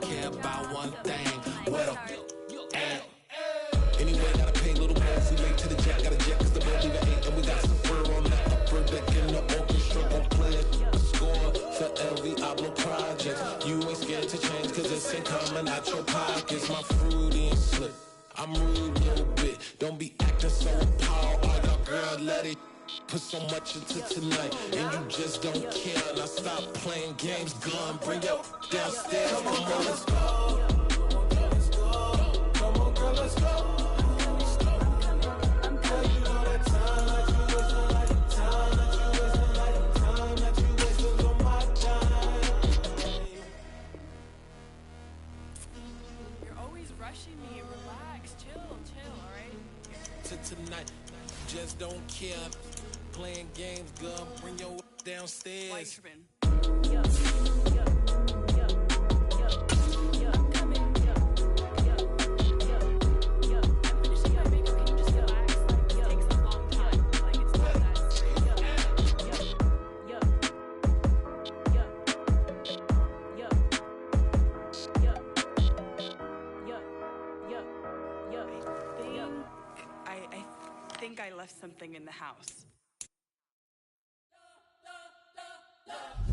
care about one thing. What up? Anyway, gotta pay little more if we late to the jack. Got a jet cause the boat leave at 8. And we got some fur on the upper deck in the orchestra. Gon' play a score for every Ablo project. You ain't scared to change cause it's ain't coming out your pockets. My fruity and slip, I'm rude a little bit. Don't be acting so appalled. All y'all girl, let it put so much into tonight. And you just don't care. Now stop playing games, gun. Bring your downstairs. Come on, girl, let's go. Come on, girl, let's go. Tonight, just don't care. Playing games, girl. Bring your downstairs. I left something in the house.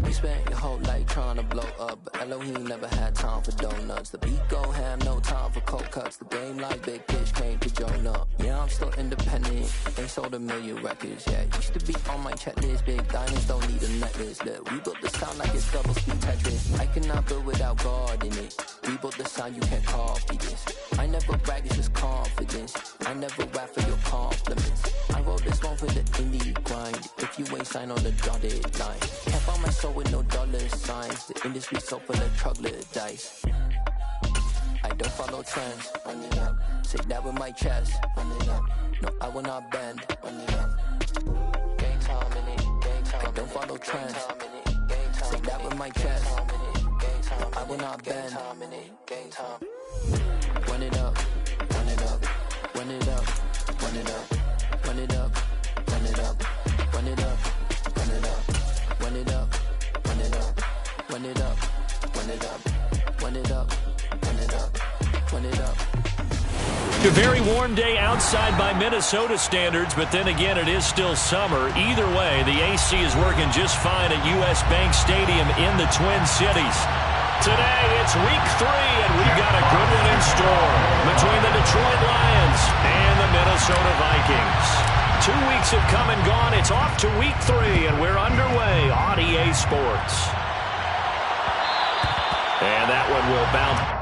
You spent your whole life trying to blow up, but Elohim never had time for donuts. The beat go ham, no time for cold cuts. The game like Big Fish came to Jonah. Yeah, I'm still independent, ain't sold a million records yet. Used to be on my checklist, big diamonds don't need a necklace. Look, we built the sound like it's double speed Tetris. I cannot build without God in it. We built the sound, you can't copy this. I never brag, it's just confidence. I never rap for your compliments. I wrote this one for the indie grind. If you ain't signed on the dotted line, can't find my soul with no dollar signs. The industry so full of troglodytes. I don't follow trends. Run it up. Say that with my chest. Run it up. No, I will not bend. Run it up. Gang time in it. Gang time. I don't follow trends. Say that with my chest. No, I will not bend. Gang time. Run it up. Run it up. Run it up. Run it up. Run it up. Run it up. Run it up. Run it up. Run it up. Run it up. Run it up. Run it up. Run it up. Run it up. Run it up. A very warm day outside by Minnesota standards, but then again, it is still summer. Either way, the AC is working just fine at U.S. Bank Stadium in the Twin Cities. Today, it's week 3, and we've got a good one in store between the Detroit Lions and the Minnesota Vikings. 2 weeks have come and gone. It's off to week 3, and we're underway on EA Sports. And that one will bounce.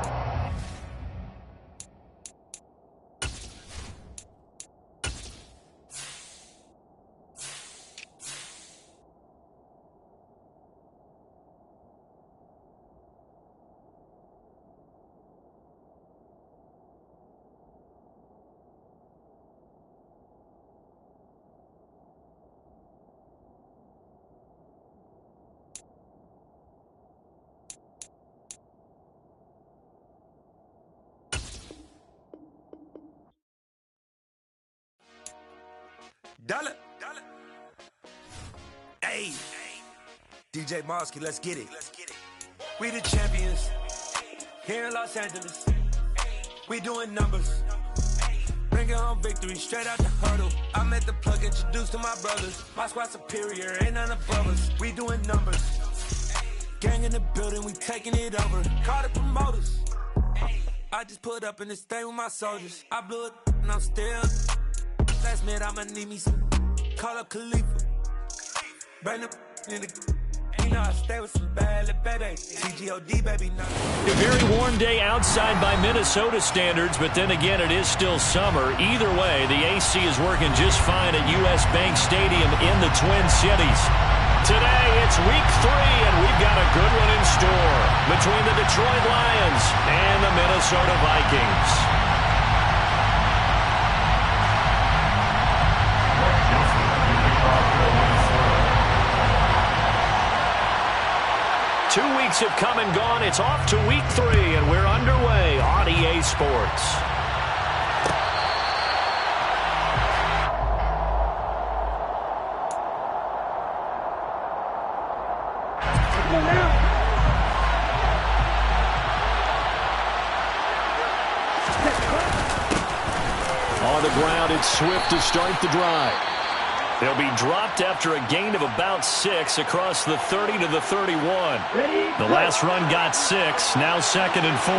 Dollar. Hey. DJ Mosky, let's get it. We the champions here in Los Angeles. We doing numbers. Bringing home victory straight out the hurdle. I met the plug, introduced to my brothers. My squad superior, ain't none above us. We doing numbers. Gang in the building, we taking it over. Call the promoters. I just put up in this thing with my soldiers. I blew it and I'm still. Last minute, I'ma need me some. Call up Khalifa. Bring the in the. You know I stay with some bad little baby. TGOD, baby, no. A very warm day outside by Minnesota standards, but then again, it is still summer. Either way, the AC is working just fine at U.S. Bank Stadium in the Twin Cities. Today, it's week 3, and we've got a good one in store between the Detroit Lions and the Minnesota Vikings. Two weeks have come and gone. It's off to week 3, and we're underway on EA Sports. on the ground. It's Swift to start the drive. They'll be dropped after a gain of about 6 across the 30 to the 31. The last run got 6. Now 2nd and 4.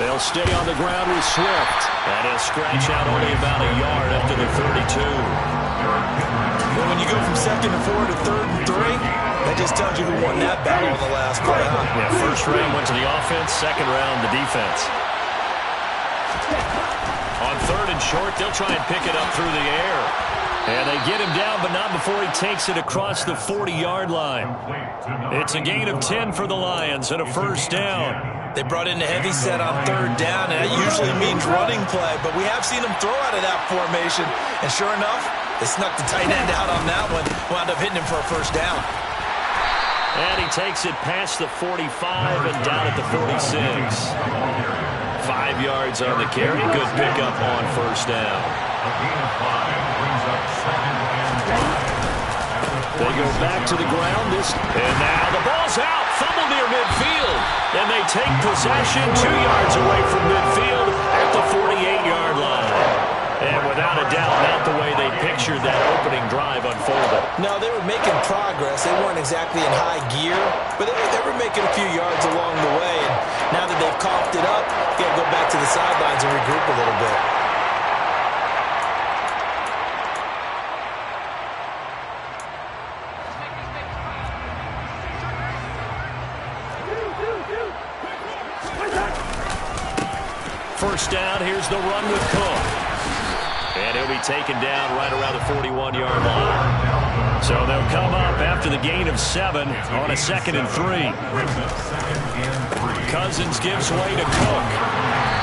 They'll stay on the ground with Swift. And he'll scratch out only about a yard after the 32. Well, when you go from 2nd and 4 to 3rd and 3, that just tells you who won that battle in the last play. Yeah, first round went to the offense, second round the defense. On 3rd and short, they'll try and pick it up through the air. And they get him down, but not before he takes it across the 40-yard line. It's a gain of 10 for the Lions and a first down. They brought in the heavy set on 3rd down, and that usually means running play. But we have seen them throw out of that formation. And sure enough, they snuck the tight end out on that one. Wound up hitting him for a first down. And he takes it past the 45 and down at the 46. 5 yards on the carry. Good pickup on first down. They go back to the ground. And now the ball's out. Fumble near midfield. And they take possession 2 yards away from midfield at the 48-yard line. And without a doubt, not the way they pictured that opening drive unfolded. No, they were making progress. They weren't exactly in high gear, but they were making a few yards along the way. And now that they've coughed it up, you got to go back to the sidelines and regroup a little bit. First down, here's the run with Cook. And he'll be taken down right around the 41-yard line. So they'll come up after the gain of 7 on a 2nd and 3. Cousins gives way to Cook.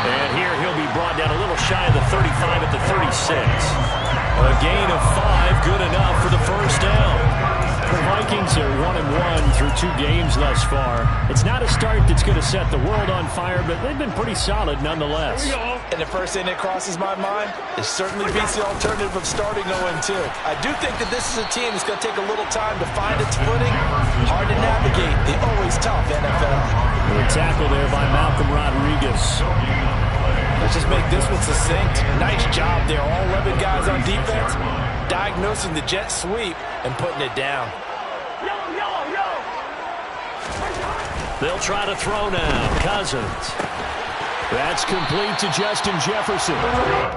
And here he'll be brought down a little shy of the 35 at the 36. A gain of 5, good enough for the first down. The Vikings are 1-1 through 2 games thus far. It's not a start that's going to set the world on fire, but they've been pretty solid nonetheless. And the first thing that crosses my mind, it certainly beats the alternative of starting 0-2. I do think that this is a team that's going to take a little time to find its footing. Hard to navigate the always tough NFL. The tackle there by Malcolm Rodriguez. Let's just make this one succinct. Nice job there. All 11 guys on defense diagnosing the jet sweep and putting it down. They'll try to throw now. Cousins. That's complete to Justin Jefferson.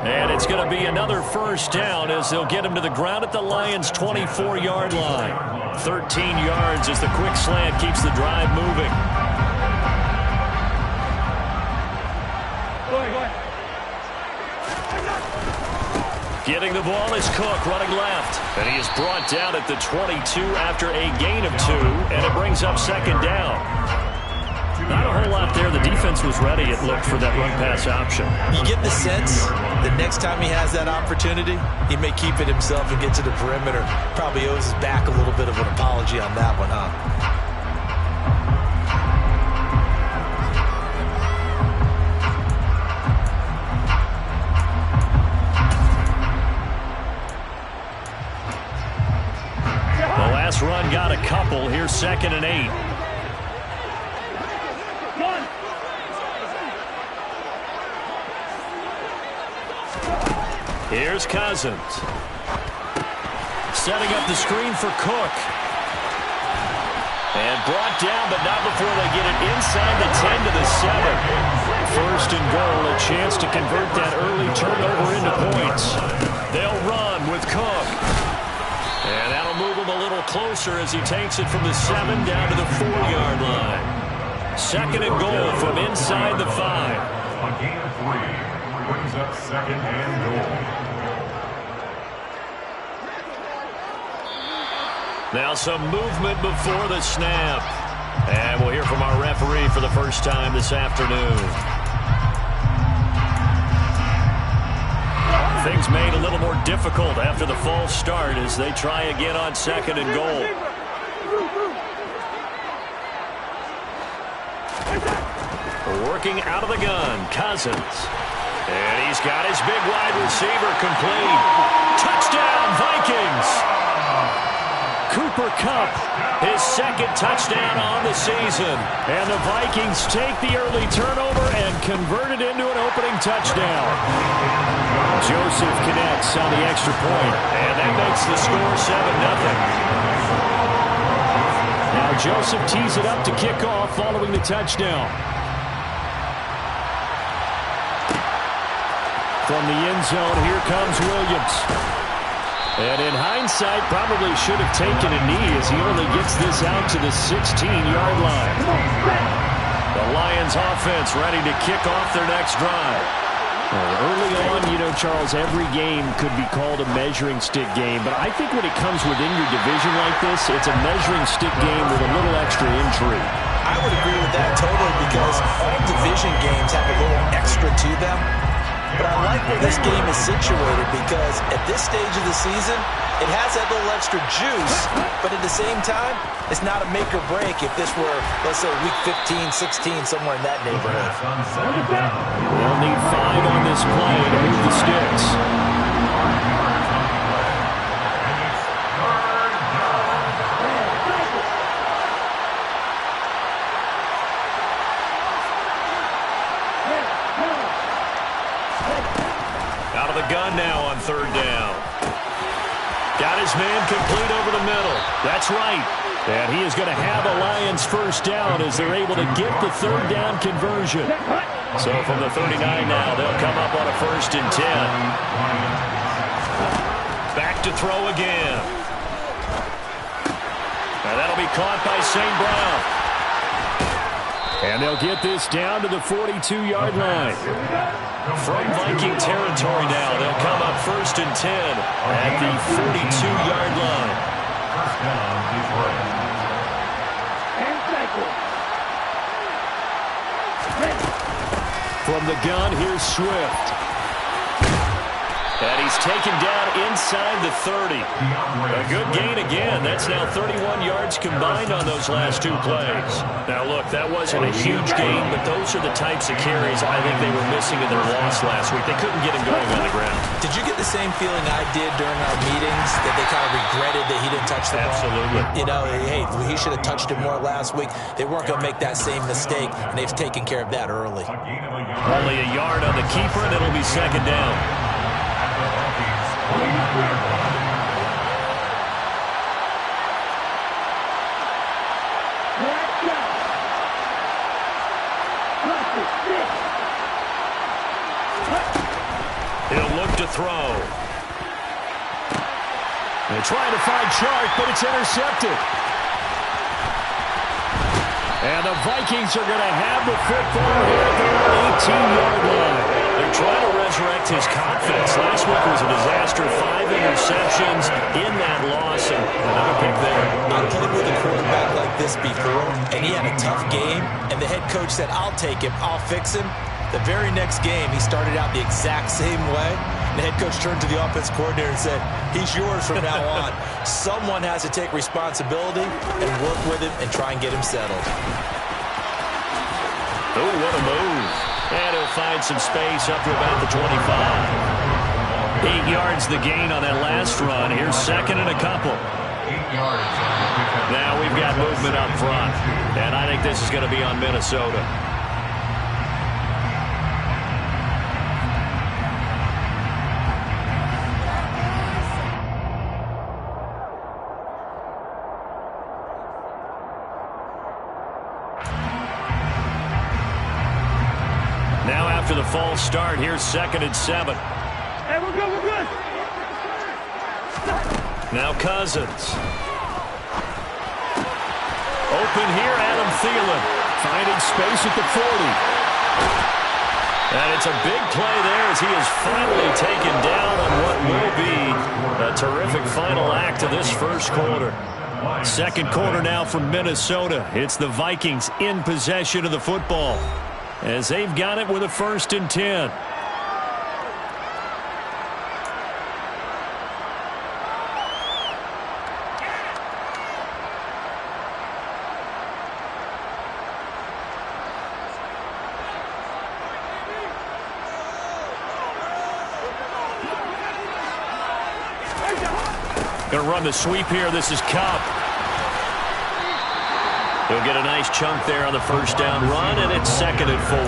And it's going to be another first down as they'll get him to the ground at the Lions' 24-yard line. 13 yards as the quick slant keeps the drive moving. Getting the ball is Cook running left. And he is brought down at the 22 after a gain of 2. And it brings up second down. Not a whole lot there. The defense was ready, it looked, for that run-pass option. You get the sense that next time he has that opportunity, he may keep it himself and get to the perimeter. Probably owes his back a little bit of an apology on that one, huh? The last run got a couple. Here's 2nd and 8. Here's Cousins. Setting up the screen for Cook. And brought down, but not before they get it inside the 10 to the 7. First and goal, a chance to convert that early turnover into points. They'll run with Cook. And that'll move him a little closer as he takes it from the 7 down to the 4-yard line. 2nd and goal from inside the 5. A gain of 3 brings up 2nd and goal. Now some movement before the snap. And we'll hear from our referee for the first time this afternoon. Things made a little more difficult after the false start as they try again on 2nd and goal. Working out of the gun, Cousins. And he's got his big wide receiver complete. Touchdown, Vikings! Cooper Kupp, his second touchdown on the season. And the Vikings take the early turnover and convert it into an opening touchdown. Joseph connects on the extra point, and that makes the score 7-0. Now Joseph tees it up to kick off following the touchdown. From the end zone, here comes Williams. And in hindsight, probably should have taken a knee as he only gets this out to the 16-yard line. The Lions offense ready to kick off their next drive. Well, early on, you know, Charles, every game could be called a measuring stick game. But I think when it comes within your division like this, it's a measuring stick game with a little extra intrigue. I would agree with that totally because all division games have a little extra to them. But I like where this game is situated because at this stage of the season, it has that little extra juice, but at the same time, it's not a make or break if this were, let's say, week 15, 16, somewhere in that neighborhood. They'll need 5 on this play to move the sticks. Out of the gun now on third down. Got his man complete over the middle. That's right. And he is going to have a Lions first down as they're able to get the third down conversion. So from the 39 now, they'll come up on a 1st and 10. Back to throw again. Now that'll be caught by St. Brown. And they'll get this down to the 42-yard line. From Viking territory now, they'll come up 1st and 10 at the 42-yard line. First down, Detroit. From the gun, here's Swift. And he's taken down inside the 30. A good gain again. That's now 31 yards combined on those last 2 plays. Now, look, that wasn't a huge gain, but those are the types of carries I think they were missing in their loss last week. They couldn't get him going on the ground. Did you get the same feeling I did during our meetings, that they kind of regretted that he didn't touch the ball? Absolutely. You know, hey, he should have touched it more last week. They weren't going to make that same mistake, and they've taken care of that early. Only a yard on the keeper, and it'll be 2nd down. He'll look to throw. They're trying to find Chark, but it's intercepted. And the Vikings are going to have the football here at their 18-yard line. They're trying to resurrect his confidence. Last week was a disaster. 5 interceptions in that loss, and another pick there. I've played with a quarterback like this before, and he had a tough game, and the head coach said, I'll take him, I'll fix him. The very next game, he started out the exact same way. The head coach turned to the offense coordinator and said, he's yours from now on. Someone has to take responsibility and work with him and try and get him settled. Oh, what a move. And he'll find some space up to about the 25. 8 yards the gain on that last run. Here's 2nd and a couple. 8 yards. Now we've got movement up front. And I think this is going to be on Minnesota. Now after the false start, here's 2nd and 7. Hey, we're good. Now Cousins. Open here, Adam Thielen. Finding space at the 40. And it's a big play there as he is finally taken down on what will be a terrific final act of this first quarter. 2nd quarter now from Minnesota. It's the Vikings in possession of the football, as they've got it with a 1st and 10. Going to run the sweep here. This is Cup. He'll get a nice chunk there on the first down run, and it's 2nd and 4.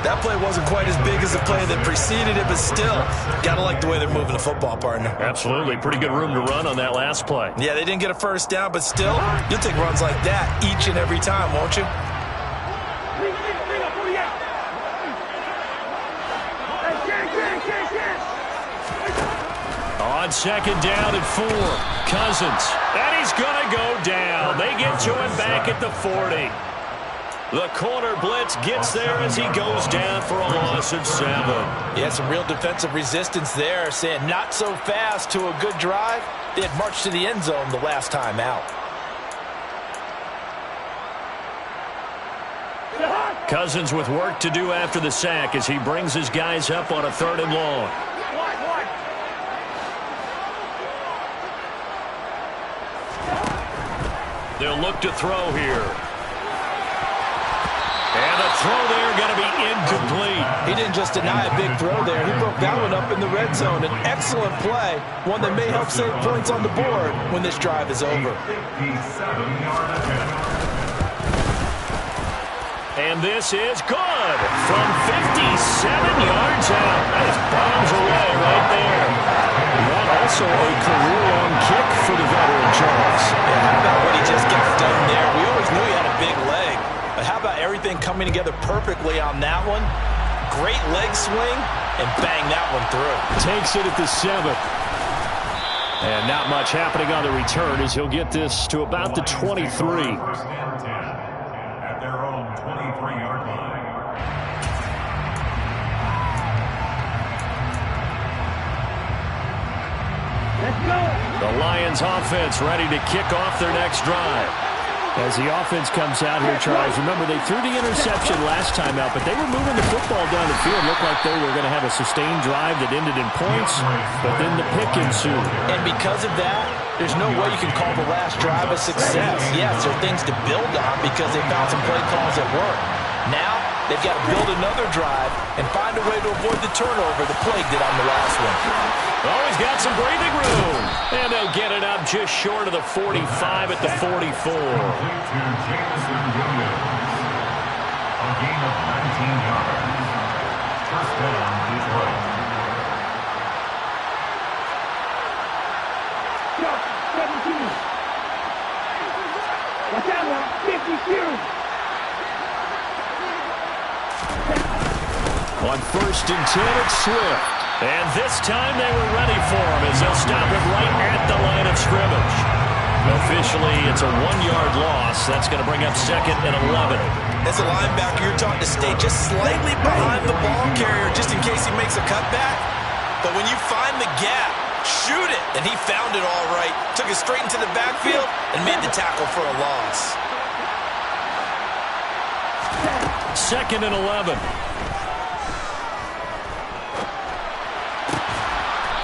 That play wasn't quite as big as the play that preceded it, but still, got to like the way they're moving the football, partner. Absolutely. Pretty good room to run on that last play. Yeah, they didn't get a first down, but still, you'll take runs like that each and every time, won't you? On 2nd down and 4, Cousins. And he's going to go down. They get to him back at the 40. The corner blitz gets there as he goes down for a loss of 7. Yeah, some real defensive resistance there, saying not so fast to a good drive. They had marched to the end zone the last time out. Cousins with work to do after the sack as he brings his guys up on a 3rd and long. They'll look to throw here. And the throw there going to be incomplete. He didn't just deny a big throw there. He broke that one up in the red zone. An excellent play, one that may help save points on the board when this drive is over. And this is good from 57 yards out. That is bombs away right there. That also a career-long kick for the veteran Charles. Yeah, how about what he just gets done there? We always knew he had a big leg. But how about everything coming together perfectly on that one? Great leg swing, and bang that one through. Takes it at the 7th. And not much happening on the return as he'll get this to about the 23. First and 10 at their own 23-yard line. Let's go. The Lions offense ready to kick off their next drive. As the offense comes out here, Charles, remember they threw the interception last time out, but they were moving the football down the field. Looked like they were going to have a sustained drive that ended in points, but then the pick ensued. And because of that, there's no way you can call the last drive a success. Yes, there are things to build on because they found some play calls that work. Now, they've got to build another drive and find a way to avoid the turnover that plagued it on the last one. Oh, he's got some breathing room. And they'll get it up just short of the 45 at the 44. To Jameson Williams. A gain of 19 yards. First down, Detroit. Stop. 17. Watch out now. 52. On 1st and 10, it's Swift. And this time they were ready for him as they'll stop him right at the line of scrimmage. Officially, it's a 1-yard loss. That's going to bring up 2nd and 11. As a linebacker, you're taught to stay just slightly behind the ball carrier just in case he makes a cutback. But when you find the gap, shoot it. And he found it all right. Took it straight into the backfield and made the tackle for a loss. 2nd and 11.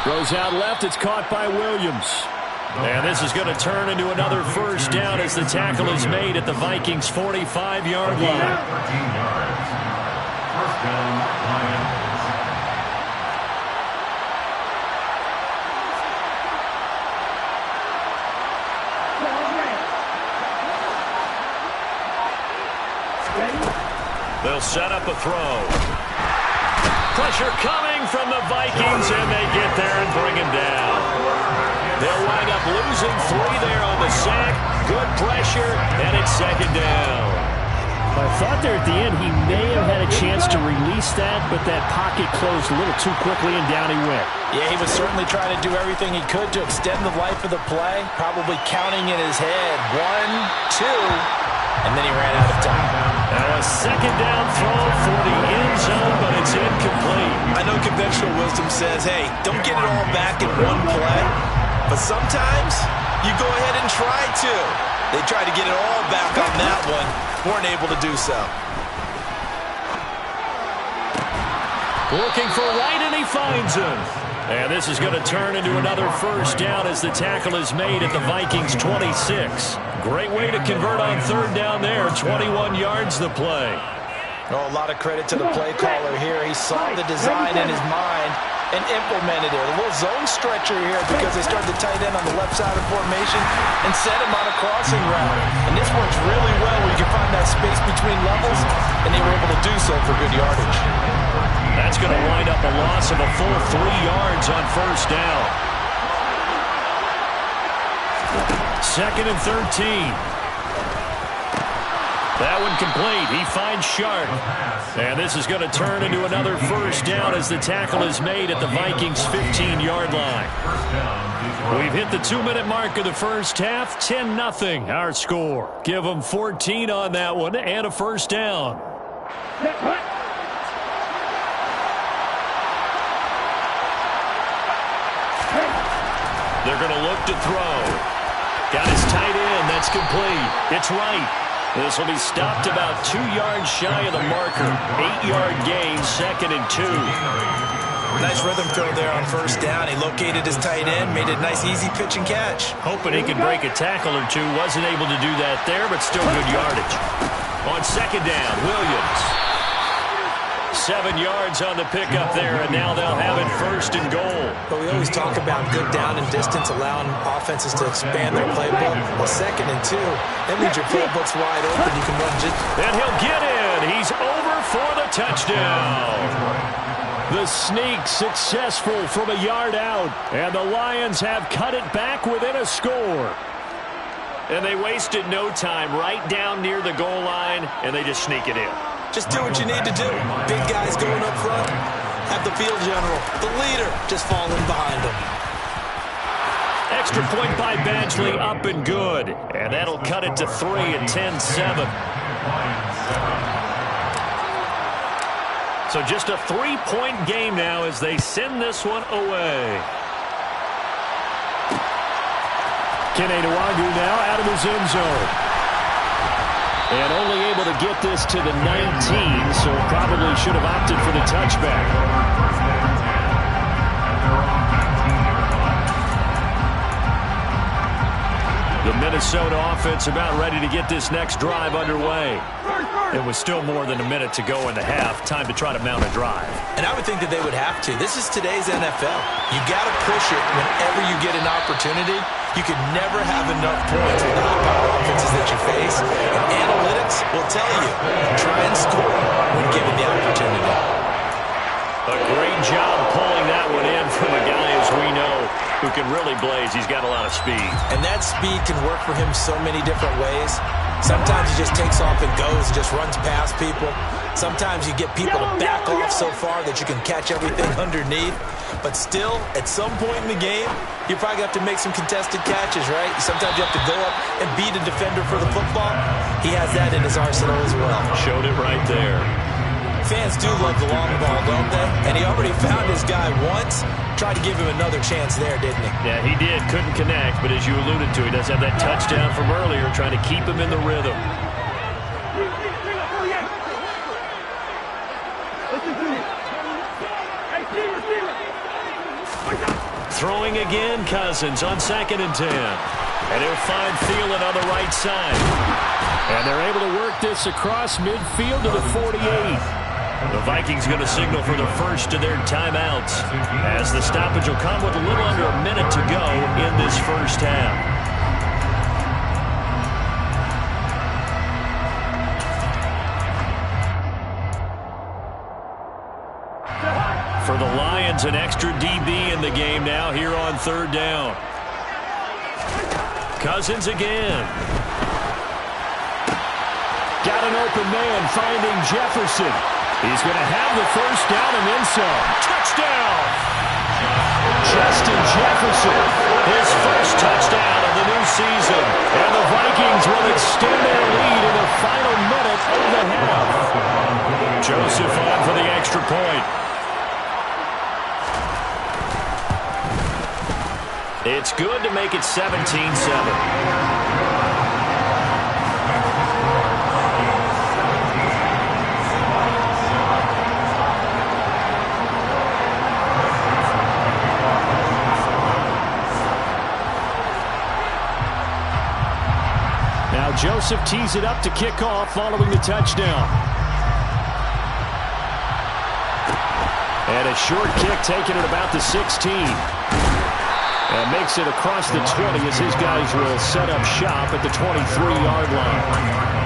Goes out left. It's caught by Williams. And this is going to turn into another first down as the tackle is made at the Vikings' 45-yard line. 13 yards. First down, Lions. They'll set up a throw. Pressure coming from the Vikings, and they get there and bring him down. They'll wind up losing 3 there on the sack. Good pressure, and it's 2nd down. I thought there at the end he may have had a chance to release that, but that pocket closed a little too quickly, and down he went. Yeah, he was certainly trying to do everything he could to extend the life of the play, probably counting in his head 1, 2, and then he ran out of time. Now a 2nd down throw for the end zone, but it's incomplete. I know conventional wisdom says, hey, don't get it all back in one play, but sometimes you go ahead and try to. They tried to get it all back on that one, weren't able to do so. Looking for White, and he finds him. And this is going to turn into another first down as the tackle is made at the Vikings' 26. Great way to convert on 3rd down there. 21 yards the play. Oh, a lot of credit to the play caller here. He saw the design in his mind and implemented it. A little zone stretcher here because they started the tight end on the left side of formation and set him on a crossing route. And this works really well where you can find that space between levels, and they were able to do so for good yardage. That's going to wind up a loss of a full 3 yards on first down. 2nd and 13. That one complete. He finds Sharp. And this is going to turn into another first down as the tackle is made at the Vikings' 15-yard line. We've hit the 2-minute mark of the first half. 10-0 our score. Give them 14 on that one and a first down. They're going to look to throw. Got his tight end. That's complete. It's right. This will be stopped about 2 yards shy of the marker. 8-yard gain, 2nd and 2. Nice rhythm throw there on first down. He located his tight end, made it a nice, easy pitch and catch. Hoping he could break a tackle or two. Wasn't able to do that there, but still good yardage. On 2nd down, Williams. 7 yards on the pickup there, and now they'll have it 1st and goal. But we always talk about good down and distance, allowing offenses to expand their playbook. Well, 2nd and 2, that means your playbook's wide open. You can run just... And he'll get in. He's over for the touchdown. The sneak successful from a yard out, and the Lions have cut it back within a score. And they wasted no time right down near the goal line, and they just sneak it in. Just do what you need to do. Big guys going up front. Have the field general, the leader, just falling behind him. Extra point by Badgley, up and good. And that'll cut it to 3 at 10-7. So just a 3-point game now as they send this one away. Kene Nwangwu now out of his end zone. And only able to get this to the 19, so probably should have opted for the touchback. The Minnesota offense about ready to get this next drive underway. It was still more than a minute to go in the half. Time to try to mount a drive. And I would think that they would have to. This is today's NFL. You got to push it whenever you get an opportunity. You can never have enough points with the high-power offenses that you face. And analytics will tell you, try and score when given the opportunity. A great job pulling that one in from a guy, as we know, who can really blaze. He's got a lot of speed. And that speed can work for him so many different ways. Sometimes he just takes off and goes, just runs past people. Sometimes you get people to back off so far that you can catch everything underneath. But still, at some point in the game, you probably have to make some contested catches, right? Sometimes you have to go up and beat a defender for the football. He has that in his arsenal as well. Showed it right there. Fans do love the long ball, don't they? And he already found his guy once. Tried to give him another chance there, didn't he? Yeah, he did. Couldn't connect, but as you alluded to, he does have that touchdown from earlier, trying to keep him in the rhythm. Throwing again, Cousins on 2nd and 10. And he'll find Thielen on the right side. And they're able to work this across midfield to the 48. The Vikings going to signal for the first of their timeouts, as the stoppage will come with a little under a minute to go in this first half. For the Lions, an extra DB in the game now here on 3rd down. Cousins again. Got an open man finding Jefferson. He's going to have the first down and then some. Touchdown! Justin Jefferson, his first touchdown of the new season. And the Vikings will extend their lead in the final minute of the half. Joseph on for the extra point. It's good to make it 17-7. Joseph tees it up to kick off following the touchdown. And a short kick taken at about the 16. And makes it across the 20 as his guys will set up shop at the 23-yard line.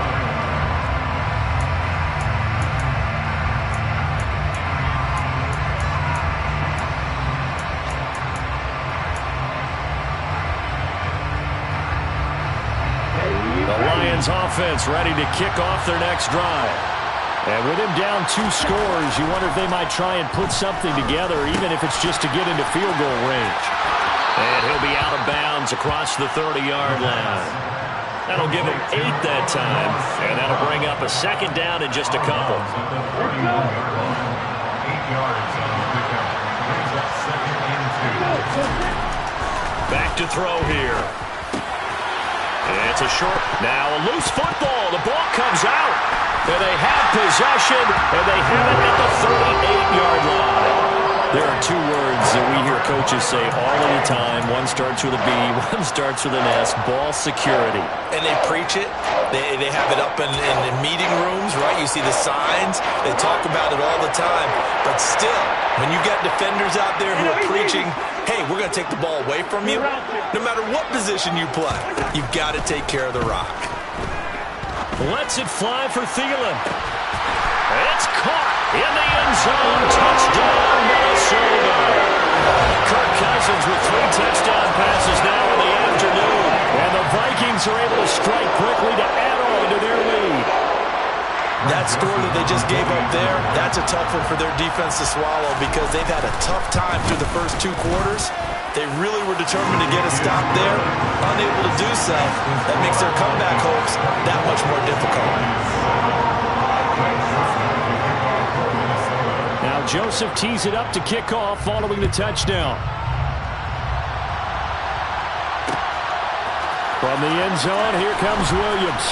Offense ready to kick off their next drive. And with him down 2 scores, you wonder if they might try and put something together, even if it's just to get into field goal range. And he'll be out of bounds across the 30-yard line. That'll give him 8 that time, and that'll bring up a second down in just a couple. 8 yards on the pickup. Brings up second and 2. Back to throw here. It's a short, now a loose football. The ball comes out. And they have possession, and they have it at the 38-yard line. There are 2 words that we hear coaches say all of the time. One starts with a B, one starts with an S, ball security. And they preach it. They have it up in meeting rooms, right? You see the signs. They talk about it all the time. But still, when you got defenders out there who are preaching, hey, we're going to take the ball away from you, no matter what position you play, you've got to take care of the rock. Lets it fly for Thielen. It's caught in the end zone. Touchdown, Minnesota. Kirk Cousins with 3 touchdown passes now in the afternoon. And the Vikings are able to strike quickly to add on to their lead. That score that they just gave up there, that's a tough one for their defense to swallow because they've had a tough time through the first 2 quarters. They really were determined to get a stop there. Unable to do so, that makes their comeback hopes that much more difficult. Now Joseph tees it up to kick off following the touchdown. From the end zone, here comes Williams.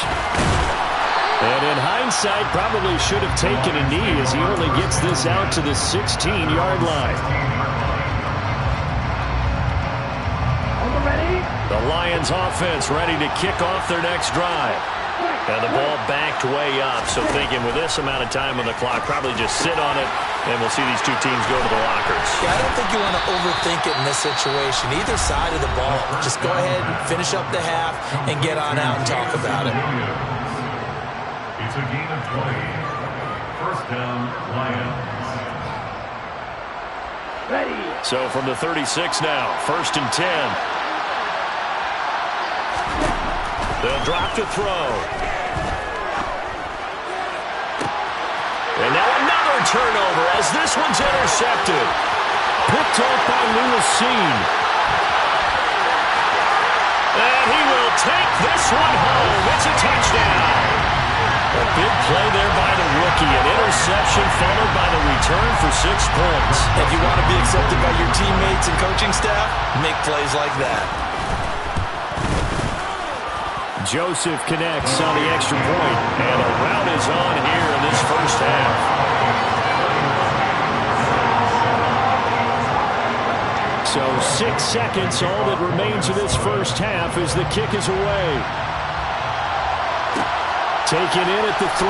And in hindsight, probably should have taken a knee as he only gets this out to the 16-yard line. The Lions offense ready to kick off their next drive. And the ball backed way up, so thinking with this amount of time on the clock, probably just sit on it, and we'll see these 2 teams go to the lockers. Yeah, I don't think you want to overthink it in this situation. Either side of the ball, just go ahead and finish up the half and get on out and talk about it. It's a gain of 20. First down, Lions. Ready. So from the 36 now, 1st and 10. They'll drop to throw. And now another turnover as this one's intercepted. Picked off by Lewis-Seen. And he will take this one home. It's a touchdown. A big play there by the rookie. An interception followed by the return for 6 points. If you want to be accepted by your teammates and coaching staff, make plays like that. Joseph connects on the extra point, and a rout is on here in this first half. So 6 seconds, all that remains of this first half as the kick is away. Taken in at the 3.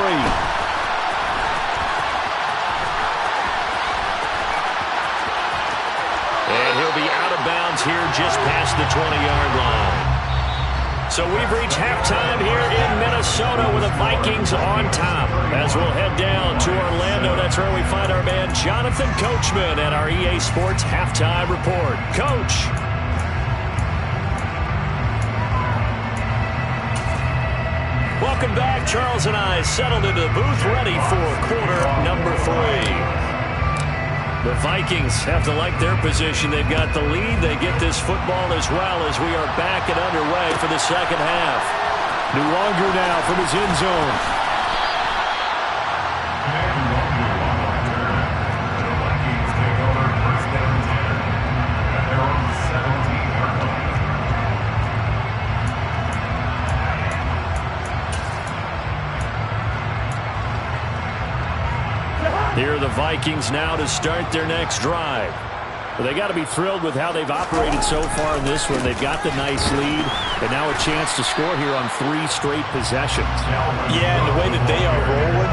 And he'll be out of bounds here just past the 20-yard line. So we've reached halftime here in Minnesota with the Vikings on top. As we'll head down to Orlando, that's where we find our man Jonathan Coachman at our EA Sports Halftime Report. Coach. Welcome back. Charles and I settled into the booth ready for quarter number 3. The Vikings have to like their position. They've got the lead. They get this football as well as we are back and underway for the second half. Nwangu now from his end zone. The Vikings take over first down 10 at their own 17-yard line. Here are the Vikings now to start their next drive. Well, they got to be thrilled with how they've operated so far in this one. They've got the nice lead, and now a chance to score here on 3 straight possessions. Yeah, and the way that they are rolling,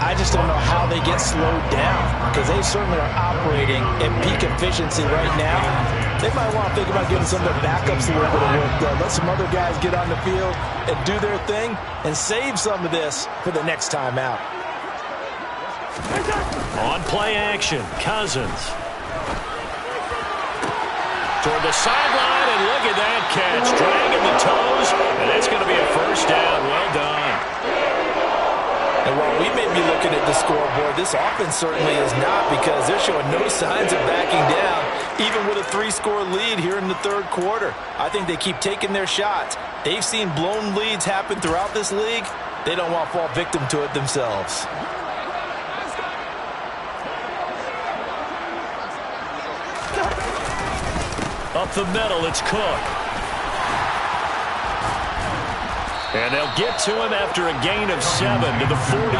I just don't know how they get slowed down because they certainly are operating at peak efficiency right now. They might want to think about giving some of their backups a little bit of work, though. Let some other guys get on the field and do their thing and save some of this for the next time out. On play action, Cousins. Toward the sideline, and look at that catch. Dragging the toes, and it's going to be a first down. Well done. And while we may be looking at the scoreboard, this offense certainly is not, because they're showing no signs of backing down, even with a 3-score lead here in the third quarter. I think they keep taking their shots. They've seen blown leads happen throughout this league. They don't want to fall victim to it themselves. Up the middle, it's Cook. And they'll get to him after a gain of 7 to the 47.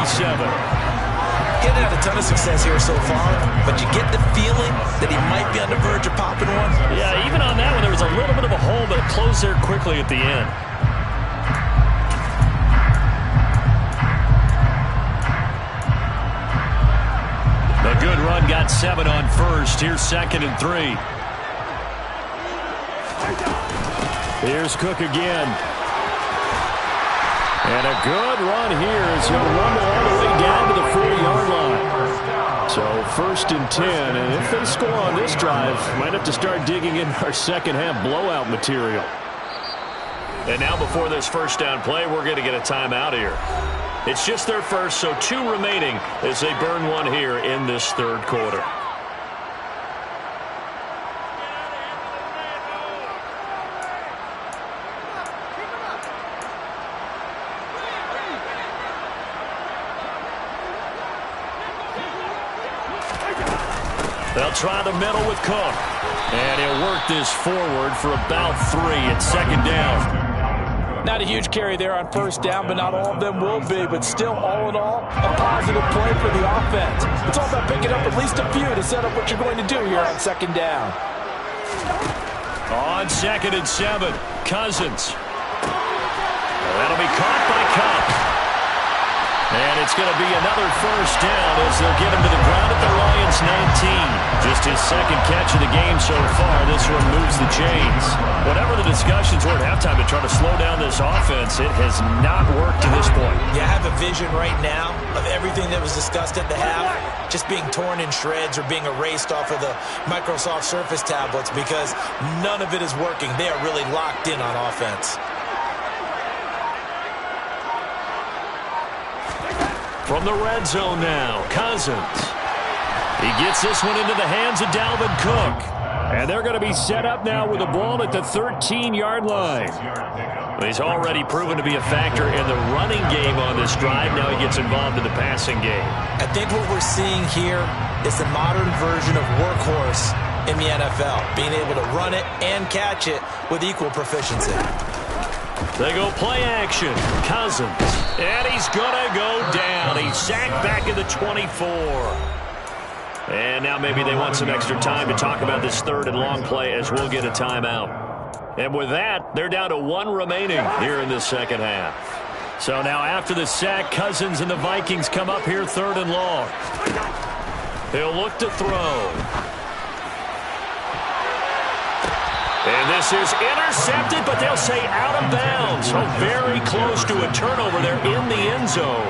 He hasn't had a ton of success here so far, but you get the feeling that he might be on the verge of popping one. Yeah, even on that one, there was a little bit of a hole, but it closed there quickly at the end. A good run got 7 on first. Here's 2nd and 3. Here's Cook again. And a good run here as he'll rumble all the way down to the 40-yard line. So 1st and 10, and if they score on this drive, might have to start digging in our second-half blowout material. And now before this first down play, we're going to get a timeout here. It's just their first, so 2 remaining as they burn one here in this third quarter. They'll try the middle with Cook. And he'll work this forward for about 3 at 2nd down. Not a huge carry there on 1st down, but not all of them will be. But still, all in all, a positive play for the offense. It's all about picking up at least a few to set up what you're going to do here on 2nd down. On 2nd and 7, Cousins. That'll be caught by Cup. And it's going to be another first down as they'll get him to the ground at the Lions' 19. Just his 2nd catch of the game so far. This one moves the chains. Whatever the discussions were at halftime to try to slow down this offense, it has not worked to this point. Yeah, I have a vision right now of everything that was discussed at the half just being torn in shreds or being erased off of the Microsoft Surface tablets, because none of it is working. They are really locked in on offense. From the red zone now, Cousins. He gets this one into the hands of Dalvin Cook. And they're going to be set up now with the ball at the 13-yard line. He's already proven to be a factor in the running game on this drive. Now he gets involved in the passing game. I think what we're seeing here is the modern version of workhorse in the NFL, being able to run it and catch it with equal proficiency. They go play action. Cousins. And he's going to go down. He's sacked back at the 24. And now maybe they want some extra time to talk about this 3rd and long play as we'll get a timeout. And with that, they're down to 1 remaining here in the second half. So now after the sack, Cousins and the Vikings come up here 3rd and long. He'll look to throw. And this is intercepted, but they'll say out of bounds. So very close to a turnover there in the end zone.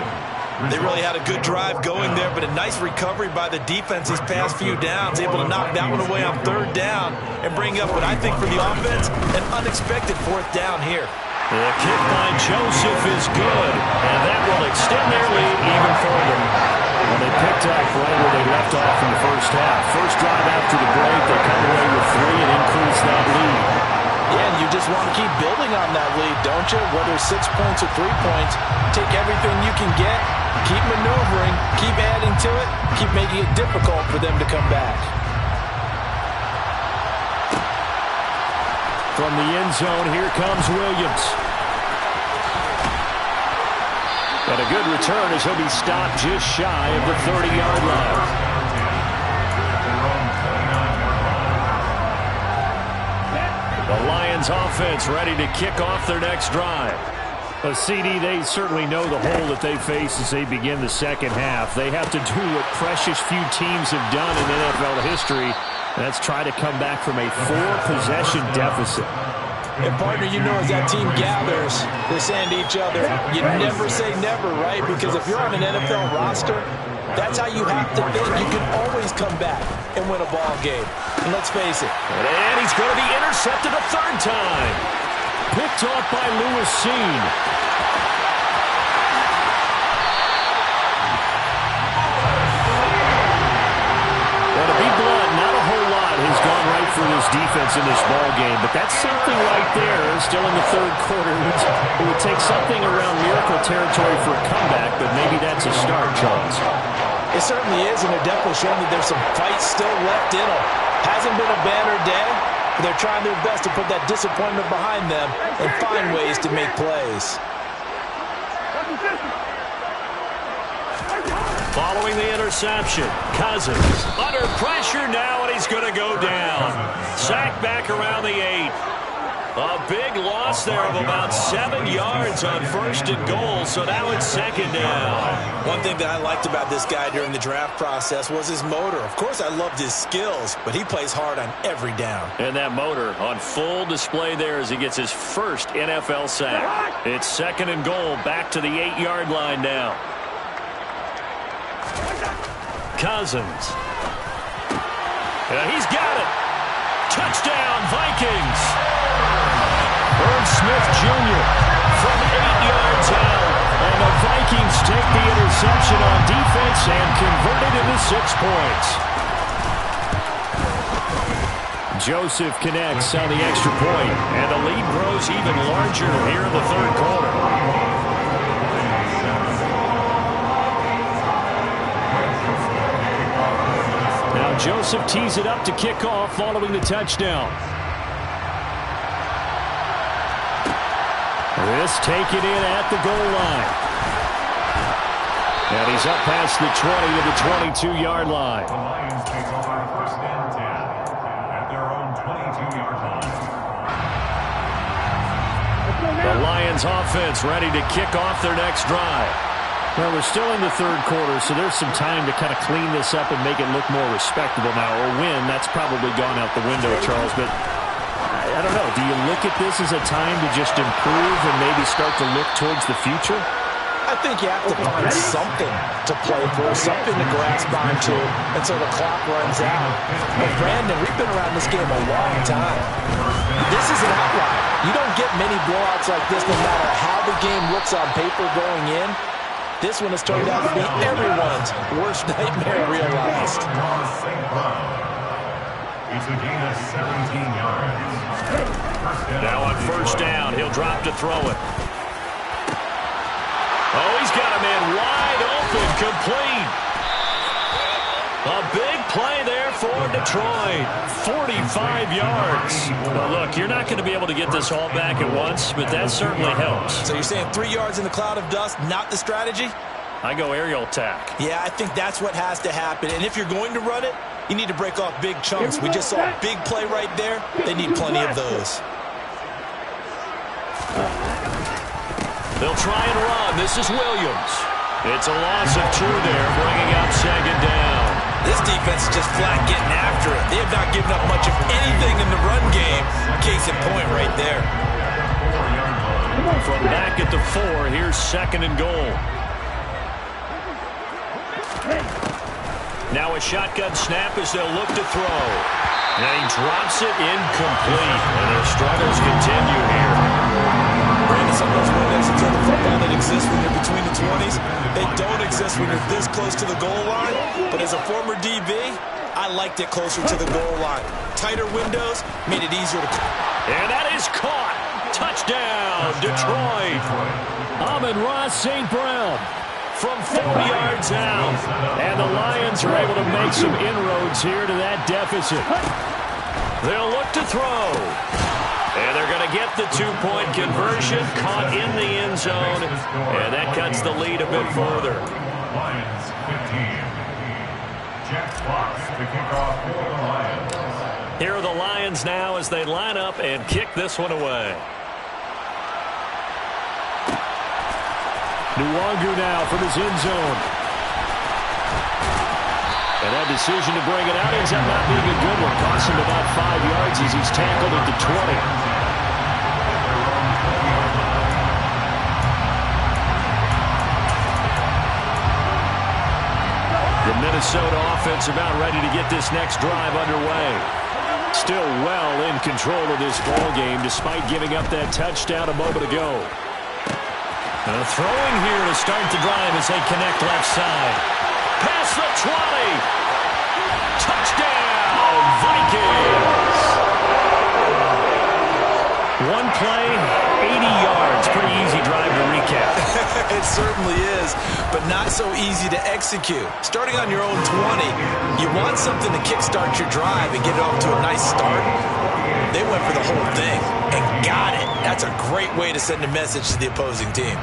They really had a good drive going there, but a nice recovery by the defense these past few downs, able to knock that one away on 3rd down and bring up what I think for the offense, an unexpected 4th down here. The kick by Joseph is good, and that will extend their lead even further. Well, they picked up right where they left off in the first half. First drive after the break, they come away with 3 and increase that lead. Yeah, and you just want to keep building on that lead, don't you? Whether 6 points or 3 points, take everything you can get, keep maneuvering, keep adding to it, keep making it difficult for them to come back. From the end zone, here comes Williams. And a good return as he'll be stopped just shy of the 30-yard line. The Lions offense ready to kick off their next drive. Well, CD, they certainly know the hole that they face as they begin the second half. They have to do what precious few teams have done in NFL history. That's try to come back from a 4-possession deficit. And, partner, you know, as that team gathers, they're saying to each other, you never say never, right? Because if you're on an NFL roster, that's how you have to think. You can always come back and win a ball game. And let's face it. And he's going to be intercepted a third time. Picked off by Lewis Seen. Well, to be blunt, not a whole lot has gone right for this defense in this ball game, but that's something right there. Still in the third quarter. It would take something around miracle territory for a comeback, but maybe that's a start, Charles. It certainly is, and they're definitely showing that there's some fight still left in them. Hasn't been a banner day, but they're trying their best to put that disappointment behind them and find ways to make plays. Following the interception, Cousins under pressure now, and he's going to go down. Sacked back around the 8. A big loss there of about 7 yards on 1st and goal, so now it's 2nd down. One thing that I liked about this guy during the draft process was his motor. Of course, I loved his skills, but he plays hard on every down. And that motor on full display there as he gets his first NFL sack. It's 2nd and goal, back to the 8-yard line now. Cousins. And he's got it. Touchdown, Vikings. Herb Smith Jr. from 8 yards out. And the Vikings take the interception on defense and convert it into 6 points. Joseph connects on the extra point, and the lead grows even larger here in the third quarter. Now Joseph tees it up to kick off following the touchdown. This taken in at the goal line. And he's up past the 20 to the 22-yard line. The Lions take over 1st and 10 at their own 22-yard line. The Lions offense ready to kick off their next drive. Well, we're still in the third quarter, so there's some time to kind of clean this up and make it look more respectable now. Or win, that's probably gone out the window, Charles. But I don't know. Do you look at this as a time to just improve and maybe start to look towards the future? I think you have to find something to play for, something to grasp onto until the clock runs out. But, Brandon, we've been around this game a long time. This is an outlier. You don't get many blowouts like this no matter how the game looks on paper going in. This one has turned out to be everyone's worst nightmare realized. It's a gain of 17 yards. Now on 1st down, he'll drop to throw it. Oh, he's got a man wide open, complete. A big play there for Detroit. 45 yards. Well, look, you're not going to be able to get this all back at once, but that certainly helps. So you're saying 3 yards in the cloud of dust, not the strategy? I go aerial attack. Yeah, I think that's what has to happen. And if you're going to run it, you need to break off big chunks. We just saw a big play right there. They need plenty of those. They'll try and run. This is Williams. It's a loss of 2 there, bringing up 2nd down. This defense is just flat getting after it. They have not given up much of anything in the run game. Case in point right there. From back at the 4, here's 2nd and goal. Now a shotgun snap as they'll look to throw. And he drops it incomplete. And their struggles continue here. Brandon, some of those windows in the football that exist when you're between the 20s, they don't exist when you're this close to the goal line. But as a former DB, I liked it closer to the goal line. Tighter windows made it easier to... And that is caught. Touchdown, Detroit. Amon-Ra St. Brown from 40 yards out. And the Lions are able to make some inroads here to that deficit. They'll look to throw. And they're going to get the 2-point conversion, caught in the end zone, and that cuts the lead a bit further. Lions 15. Jack Fox to kick off for the Lions. Here are the Lions now as they line up and kick this one away. Nwangu now from his end zone. And that decision to bring it out ends up not being a good one. Cost him about 5 yards as he's tackled at the 20. The Minnesota offense about ready to get this next drive underway. Still well in control of this ball game despite giving up that touchdown a moment ago. Throwing here to start the drive as they connect left side. Past the 20. Touchdown, Vikings. One play, 80 yards. Pretty easy drive to recap. It certainly is, but not so easy to execute. Starting on your own 20, you want something to kickstart your drive and get it off to a nice start. They went for the whole thing and got it. That's a great way to send a message to the opposing team.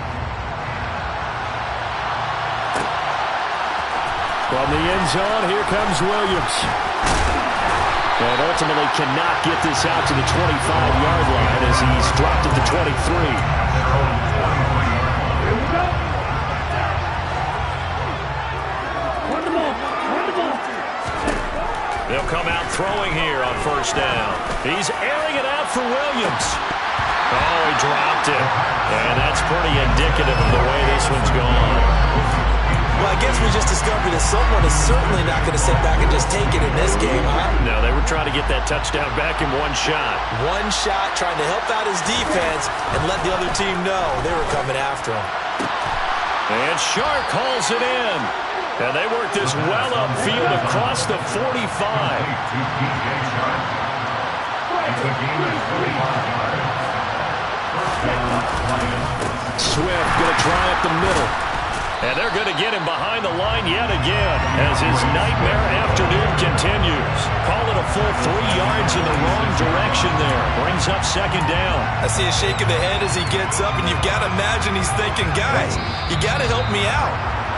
From the end zone, here comes Williams. And ultimately cannot get this out to the 25-yard line as he's dropped at the 23. They'll come out throwing here on first down. He's airing it out for Williams. Oh, he dropped it. And that's pretty indicative of the way this one's gone. Well, I guess we just discovered that someone is certainly not going to sit back and just take it in this game, huh? No, they were trying to get that touchdown back in one shot. One shot, trying to help out his defense and let the other team know they were coming after him. And Shark hauls it in. And they work this well upfield across the 45. Swift going to try up the middle. And they're going to get him behind the line yet again as his nightmare afternoon continues. Call it a full 3 yards in the wrong direction there. Brings up second down. I see a shake of the head as he gets up, and you've got to imagine he's thinking, guys, you got to help me out.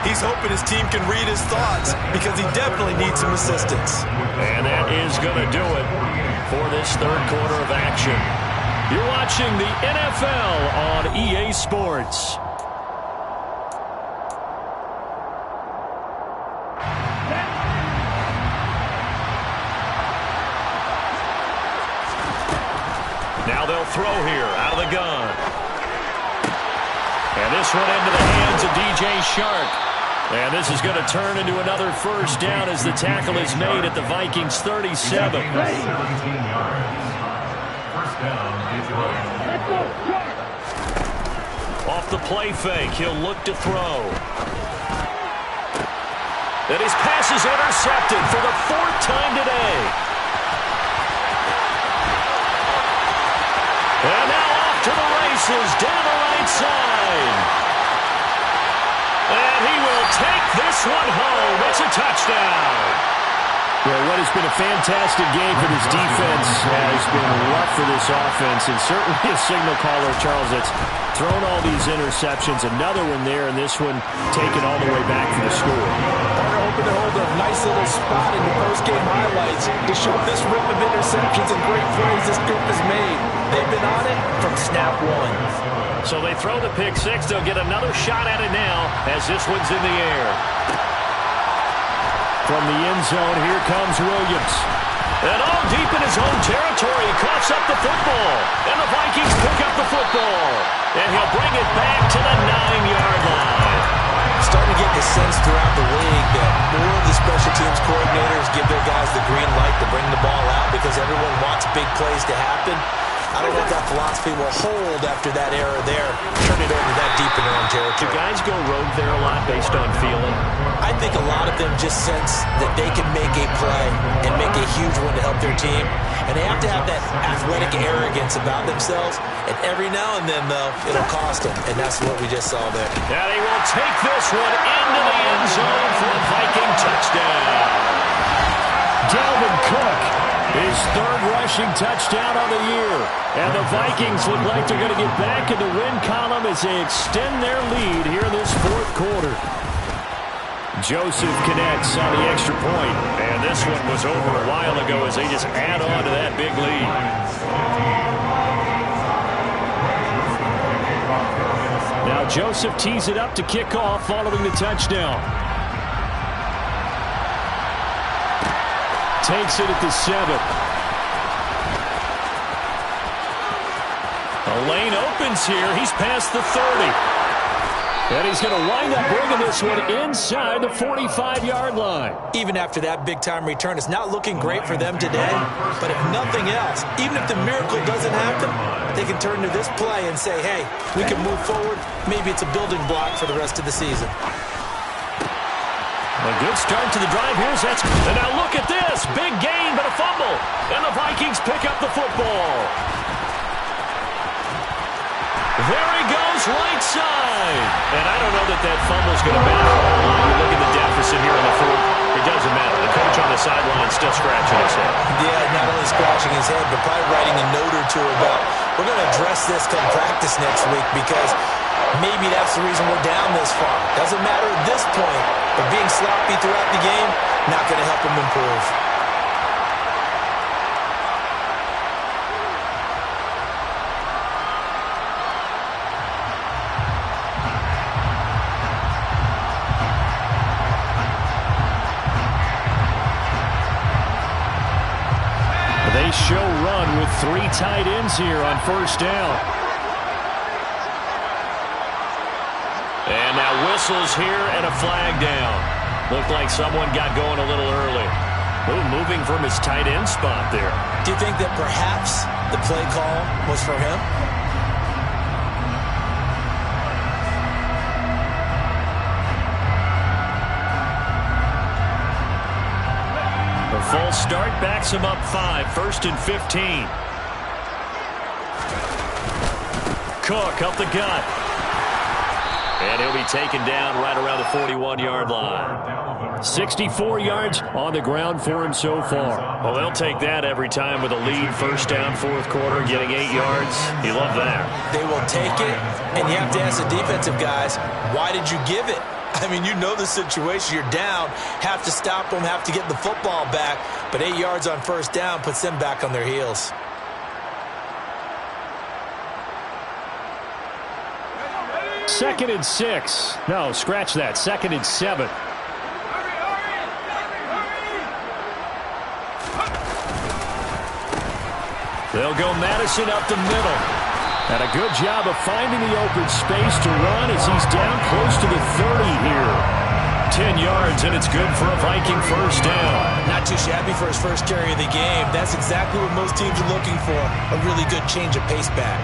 He's hoping his team can read his thoughts because he definitely needs some assistance. And that is going to do it for this third quarter of action. You're watching the NFL on EA Sports. Now they'll throw here out of the gun. And this one into the hands of DJ Shark. And this is going to turn into another first down as the tackle is made at the Vikings 37. 17 yards. First down is Off the play fake, he'll look to throw. And his pass is intercepted for the 4th time today. And now off to the races down the right side. And he will take this one home. It's a touchdown. Well, what has been a fantastic game for this defense has been rough for this offense, and certainly a signal caller, Charles, that's thrown all these interceptions. Another one there, and this one taken all the way back for the score. They're hoping to hold a nice little spot in the post-game highlights to show this rip of interceptions and great plays this group has made. They've been on it from snap one. So they throw the pick six. They'll get another shot at it now as this one's in the air. From the end zone, here comes Williams. And all deep in his own territory, he coughs up the football. And the Vikings pick up the football. And he'll bring it back to the 9-yard line. Starting to get the sense throughout the league that more of the special teams coordinators give their guys the green light to bring the ball out because everyone wants big plays to happen. I don't know if that philosophy will hold after that era there. Turn it over that deep in their own territory. Do guys go rogue there a lot based on feeling? I think a lot of them just sense that they can make a play and make a huge one to help their team. And they have to have that athletic arrogance about themselves. And every now and then, though, it'll cost them. And that's what we just saw there. Now they will take this one into the end zone for a Viking touchdown. Dalvin Cook, his 3rd rushing touchdown on the year. And the Vikings look like they're going to get back in the win column as they extend their lead here in this 4th quarter. Joseph connects on the extra point. And this one was over a while ago as they just add on to that big lead. Now Joseph tees it up to kick off following the touchdown. Takes it at the 7. A lane opens here. He's past the 30. And he's going to wind up bringing this one inside the 45-yard line. Even after that big-time return, it's not looking great for them today. But if nothing else, even if the miracle doesn't happen, they can turn to this play and say, hey, we can move forward. Maybe it's a building block for the rest of the season. A good start to the drive. Here's that. And now look at this. Big gain, but a fumble. And the Vikings pick up the football. There he goes, right side. And I don't know that that fumble's going to matter a whole lot. You look at the deficit here in the fourth. It doesn't matter. The coach on the sideline still scratching his head. Yeah, not only scratching his head, but probably writing a note or two about, we're going to address this come practice next week because maybe that's the reason we're down this far. Doesn't matter at this point, but being sloppy throughout the game, not going to help him improve. They show run with 3 tight ends here on first down. And now whistles here and a flag down. Looked like someone got going a little early. Moving from his tight end spot there. Do you think that perhaps the play call was for him? The full start backs him up 5, 1st and 15. Cook up the gut. And he'll be taken down right around the 41-yard line. 64 yards on the ground for him so far. Well, they'll take that every time with a lead. First down, 4th quarter, getting 8 yards. You love that. They will take it, and you have to ask the defensive guys, why did you give it? I mean, you know the situation. You're down, have to stop them, have to get the football back. But 8 yards on first down puts them back on their heels. Second and 6. No, scratch that. 2nd and 7. They'll go Madison up the middle. And a good job of finding the open space to run as he's down close to the 30 here. 10 yards, and it's good for a Viking first down. Not too shabby for his first carry of the game. That's exactly what most teams are looking for. A really good change of pace back.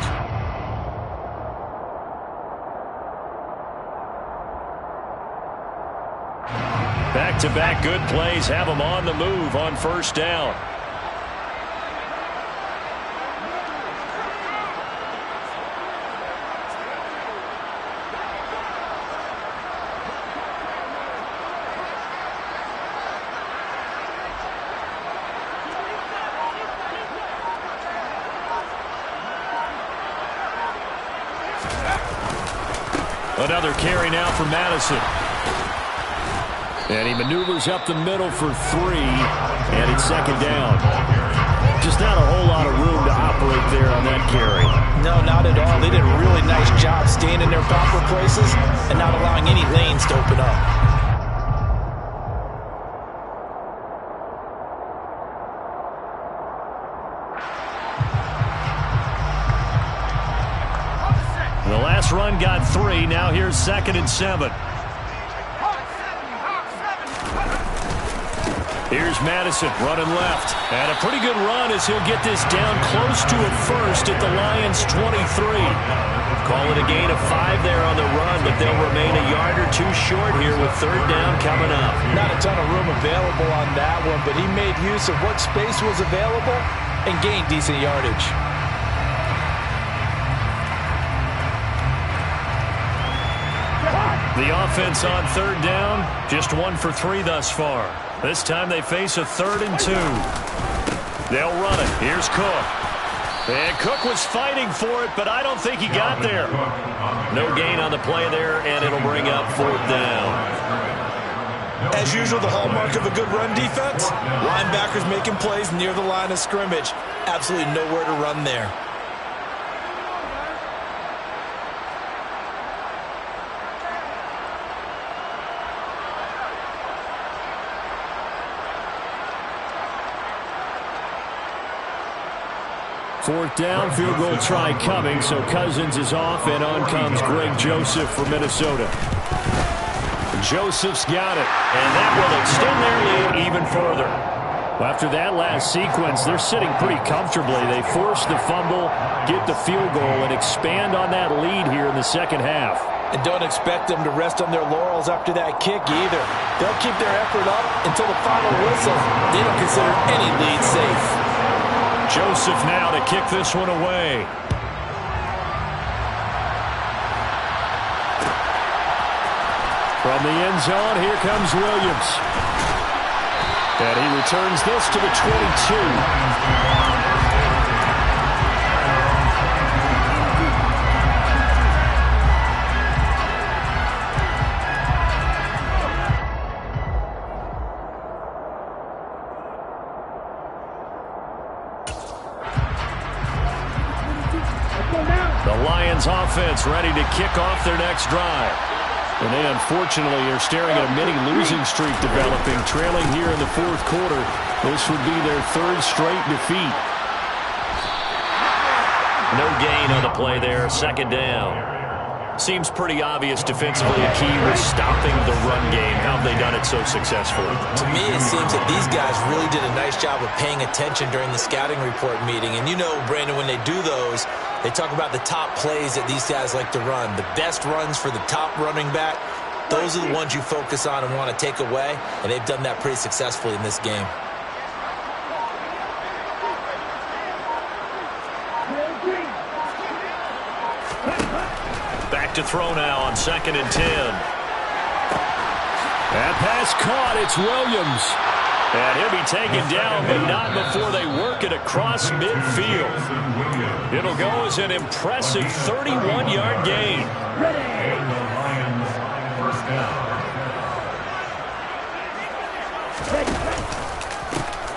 Back-to-back good plays have him on the move on first down. Another carry now for Madison. And he maneuvers up the middle for 3, and it's 2nd down. Just not a whole lot of room to operate there on that carry. No, not at all. They did a really nice job staying in their proper places and not allowing any lanes to open up. The last run got 3. Now here's 2nd and 7. Here's Madison running left. And a pretty good run as he'll get this down close to a first at the Lions' 23. Call it a gain of 5 there on the run, but they'll remain a yard or 2 short here with 3rd down coming up. Not a ton of room available on that one, but he made use of what space was available and gained decent yardage. The offense on 3rd down, just 1 for 3 thus far. This time they face a 3rd and 2. They'll run it. Here's Cook. And Cook was fighting for it, but I don't think he got there. No gain on the play there, and it'll bring up 4th down. As usual, the hallmark of a good run defense, linebackers making plays near the line of scrimmage. Absolutely nowhere to run there. Fourth down, field goal try coming, so Cousins is off, and on comes Greg Joseph for Minnesota. Joseph's got it, and that will extend their lead even further. Well, after that last sequence, they're sitting pretty comfortably. They force the fumble, get the field goal, and expand on that lead here in the second half. And don't expect them to rest on their laurels after that kick either. They'll keep their effort up until the final whistle. They don't consider any lead safe. Joseph now to kick this one away. From the end zone, here comes Williams. And he returns this to the 22. The Lions offense ready to kick off their next drive. And they unfortunately are staring at a mini losing streak developing, trailing here in the fourth quarter. This would be their third straight defeat. No gain on the play there, second down. Seems pretty obvious defensively a key was stopping the run game. How have they done it so successfully? To me, it seems that these guys really did a nice job of paying attention during the scouting report meeting. And you know, Brandon, when they do those, they talk about the top plays that these guys like to run. The best runs for the top running back, those are the ones you focus on and want to take away. And they've done that pretty successfully in this game. Back to throw now on 2nd and 10. That pass caught. It's Williams. And he'll be taken down, but not before they work it across midfield. It'll go as an impressive 31-yard gain.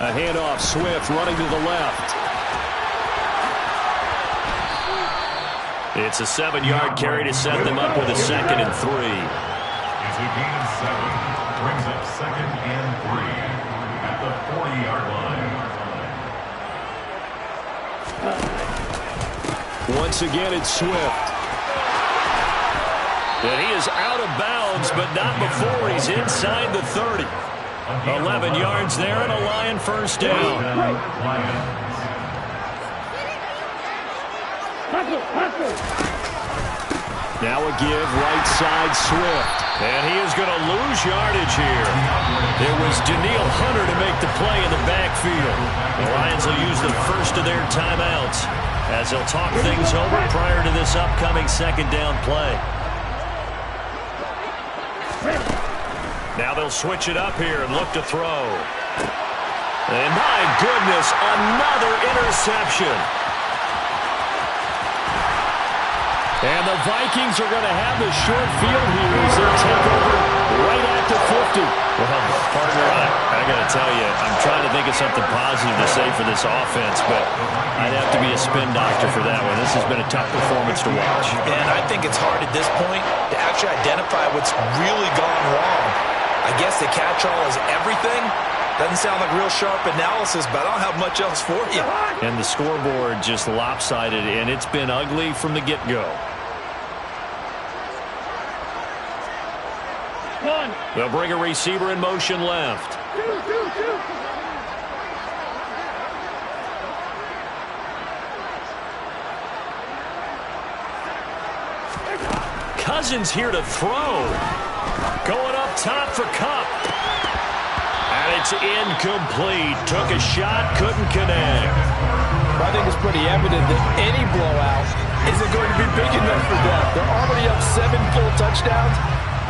A handoff, Swift running to the left. It's a 7-yard carry to set them up with a 2nd and 3. It's a gain of 7. Brings up 2nd and 3 at the 40-yard line. Once again, it's Swift. And he is out of bounds, but not before he's inside the 30. 11 yards there and a Lion first down. Now a give, right side, Swift. And he is going to lose yardage here. It was Daniil Hunter to make the play in the backfield. The Lions will use the first of their timeouts as they'll talk things over prior to this upcoming second down play. Now they'll switch it up here and look to throw. And my goodness, another interception. And the Vikings are going to have the short field here as they take over right at the 50. Well, partner, I got to tell you, I'm trying to think of something positive to say for this offense, but I'd have to be a spin doctor for that one. This has been a tough performance to watch. And I think it's hard at this point to actually identify what's really gone wrong. I guess the catch-all is everything. Doesn't sound like real sharp analysis, but I don't have much else for you. And the scoreboard just lopsided, and it's been ugly from the get-go. They'll bring a receiver in motion left. Cousins here to throw. Going up top for Kupp. And it's incomplete. Took a shot, couldn't connect. I think it's pretty evident that any blowout isn't going to be big enough for them. They're already up 7 full touchdowns,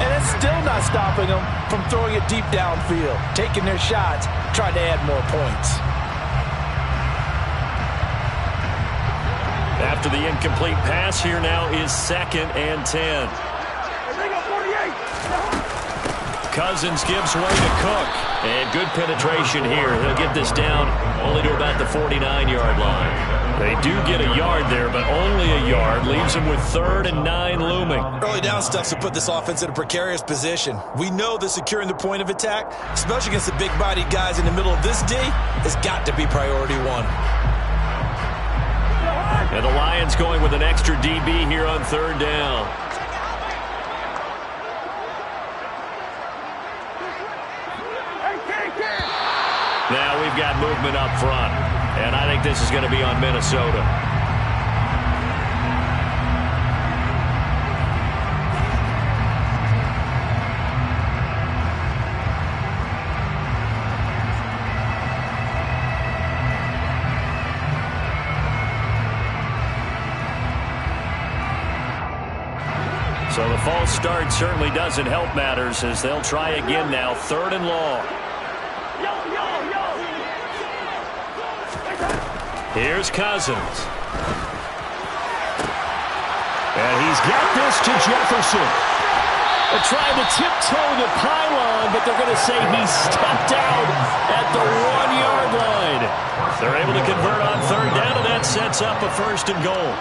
and it's still not stopping them from throwing it deep downfield, taking their shots, trying to add more points. After the incomplete pass, here now is 2nd and 10. Cousins gives way to Cook. And good penetration here. He'll get this down only to about the 49-yard line. They do get a yard there, but only a yard. Leaves them with 3rd and 9 looming. Early down stuff to put this offense in a precarious position. We know that securing the point of attack, especially against the big-bodied guys in the middle of this D, has got to be priority 1. And the Lions going with an extra DB here on third down. Now we've got movement up front, and I think this is going to be on Minnesota. So the false start certainly doesn't help matters as they'll try again now, 3rd and long. Here's Cousins. And he's got this to Jefferson. They're trying to tiptoe the pylon, but they're going to say he stepped out at the 1-yard line. They're able to convert on 3rd down, and that sets up a 1st and goal.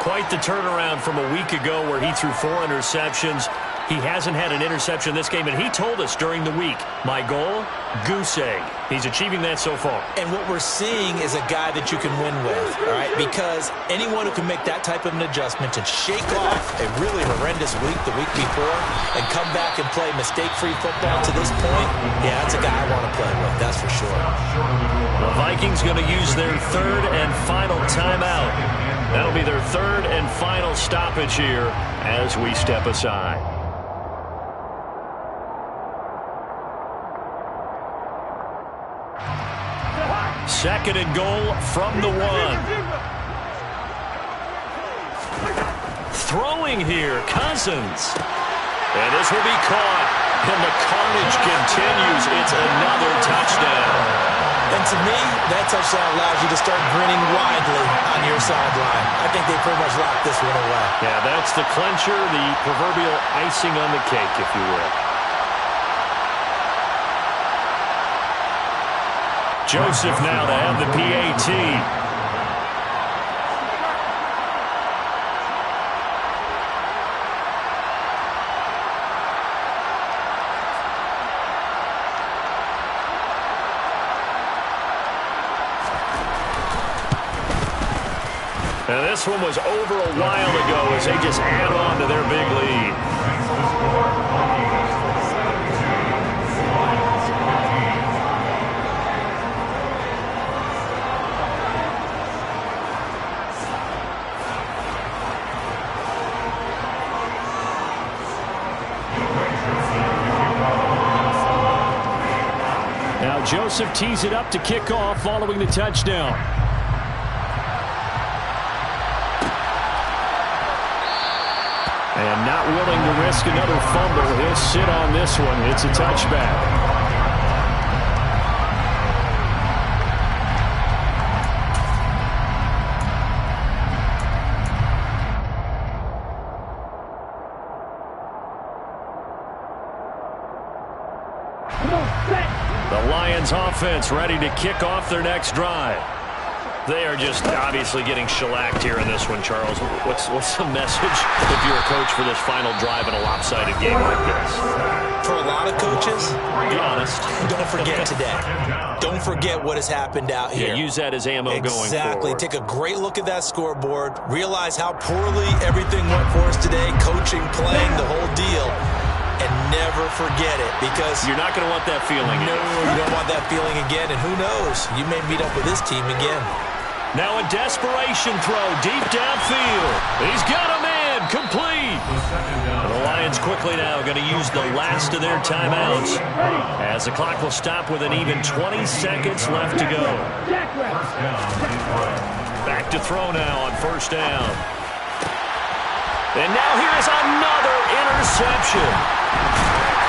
Quite the turnaround from a week ago where he threw 4 interceptions. He hasn't had an interception this game, and he told us during the week, my goal, goose egg. He's achieving that so far. And what we're seeing is a guy that you can win with, all right? Because anyone who can make that type of an adjustment and shake off a really horrendous week the week before and come back and play mistake-free football to this point, yeah, that's a guy I want to play with, that's for sure. The Vikings going to use their 3rd and final timeout. That'll be their 3rd and final stoppage here as we step aside. 2nd and goal from the 1. Throwing here, Cousins. And this will be caught. And the carnage continues. It's another touchdown. And to me, that touchdown allows you to start grinning widely on your sideline. I think they pretty much locked this one away. Yeah, that's the clincher, the proverbial icing on the cake, if you will. Joseph now to have the PAT. And this one was over a while ago as they just add on to their big lead. Now Joseph tees it up to kick off following the touchdown. And not willing to risk another fumble. He'll sit on this one. It's a touchback. The Lions offense ready to kick off their next drive. They are just obviously getting shellacked here in this one, Charles. What's the message if you're a coach for this final drive in a lopsided game like this? For a lot of coaches, be honest. Don't forget today. Don't forget what has happened out here. Yeah, use that as ammo going forward. Exactly. Take a great look at that scoreboard. Realize how poorly everything went for us today. Coaching, playing, the whole deal. And never forget it, because you're not going to want that feeling. No, you don't want that feeling again. And who knows? You may meet up with this team again. Now a desperation throw deep downfield. He's got a man complete. The Lions quickly now going to use the last of their timeouts as the clock will stop with an even 20 seconds left to go. Back to throw now on 1st down. And now here is another interception.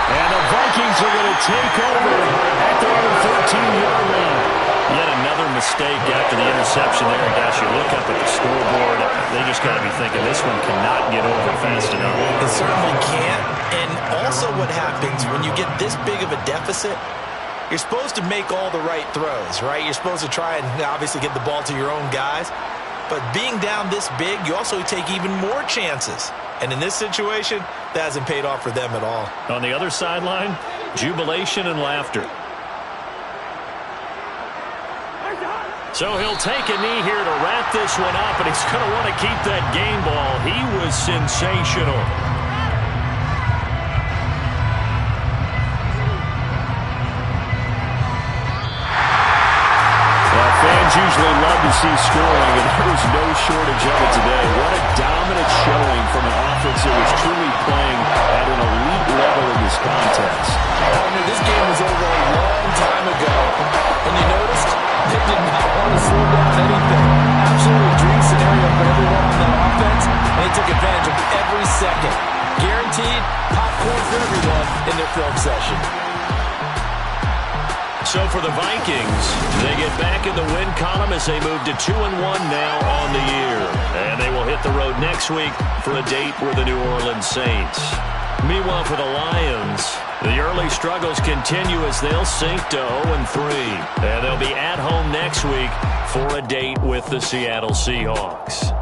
And the Vikings are going to take over at their own 13-yard line. Yet another mistake after the interception there. And gosh, you look up at the scoreboard, they just got to be thinking this one cannot get over fast enough. It certainly can't. And also what happens when you get this big of a deficit, you're supposed to make all the right throws, right? You're supposed to try and obviously get the ball to your own guys. But being down this big, you also take even more chances. And in this situation, that hasn't paid off for them at all. On the other sideline, jubilation and laughter. So he'll take a knee here to wrap this one up, and he's going to want to keep that game ball. He was sensational. Fans usually love to see scoring, and there was no shortage of it today. What a dominant showing from an offense that was truly playing at an elite level in this contest. This game was over a long time ago, and you noticed they did not want to slow down anything. Absolutely dream scenario for everyone on that offense, and they took advantage of every second. Guaranteed popcorn for everyone in their film session. So for the Vikings, they get back in the win column as they move to 2-1 now on the year. And they will hit the road next week for a date with the New Orleans Saints. Meanwhile, for the Lions, the early struggles continue as they'll sink to 0-3. And they'll be at home next week for a date with the Seattle Seahawks.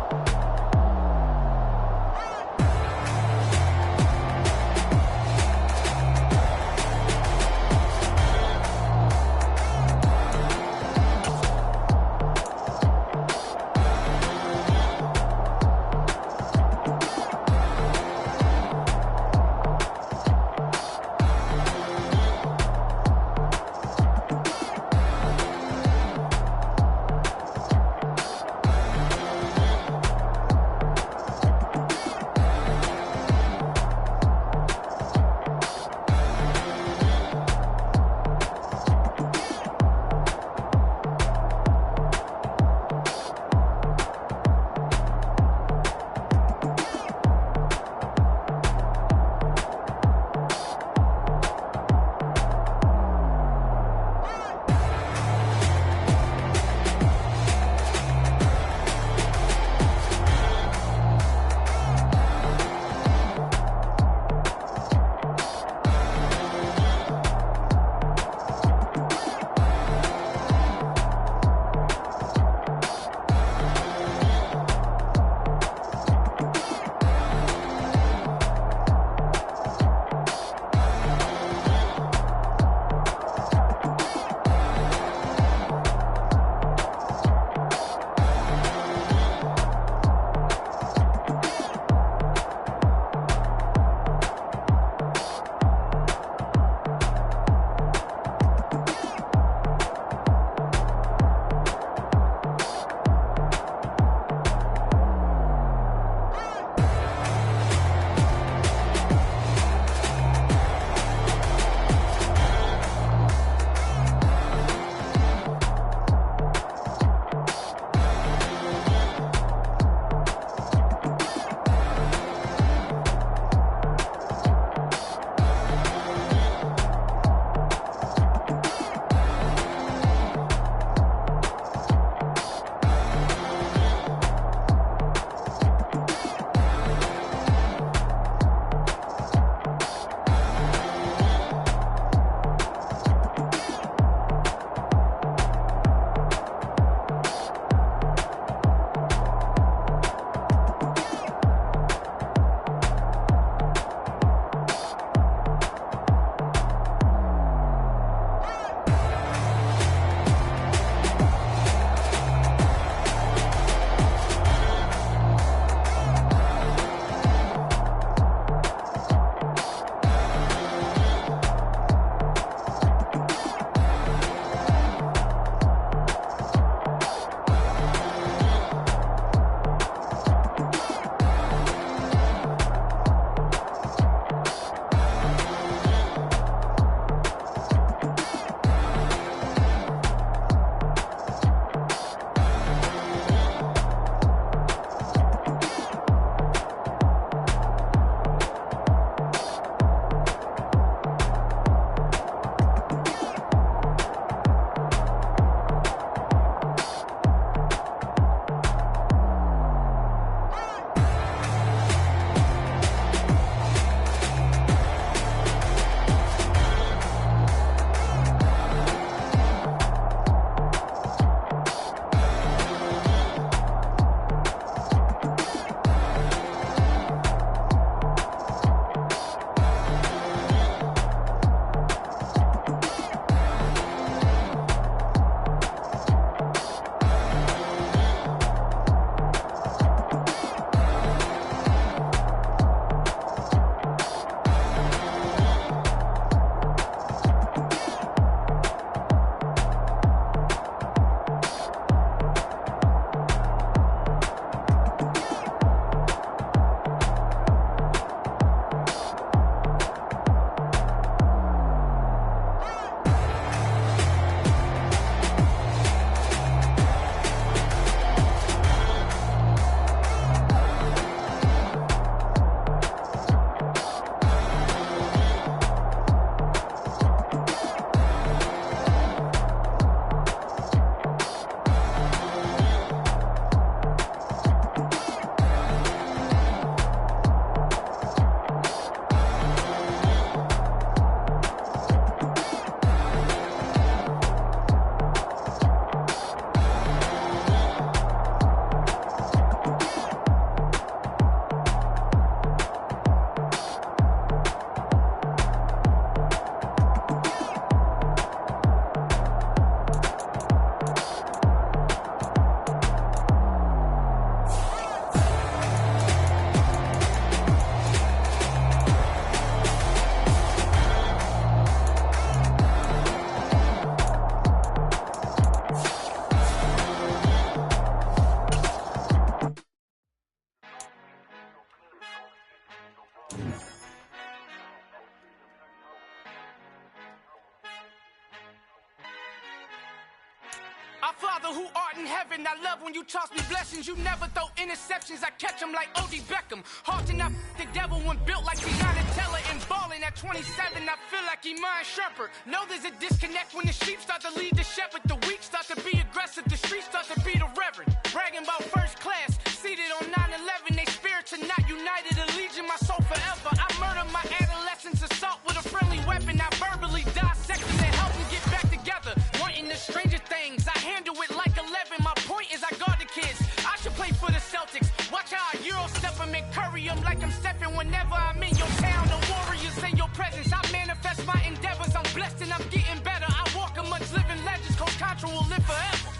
Our Father who art in heaven, I love when you toss me blessings. You never throw interceptions, I catch them like O.D. Beckham. Hard to not the devil when built like Tiana Teller and balling at 27. I feel like Iman Shumpert. Know there's a disconnect when the sheep start to lead the shepherd. The weak start to be aggressive, the streets start to be the reverend. Bragging about first class, seated on 9/11. They spirits are not united, a legion, my soul forever. I murder my adolescence, assault with a friendly weapon. I verbally dissect them and help them get back together. Wanting the stranger things, I handle it like 11. My point is I guard the kids. I should play for the Celtics. Watch how I Euro step them and curry them like I'm stepping whenever I'm in your town. The warriors in your presence, I manifest my endeavors. I'm blessed and I'm getting better. I walk amongst living legends. Coach Contra will live forever.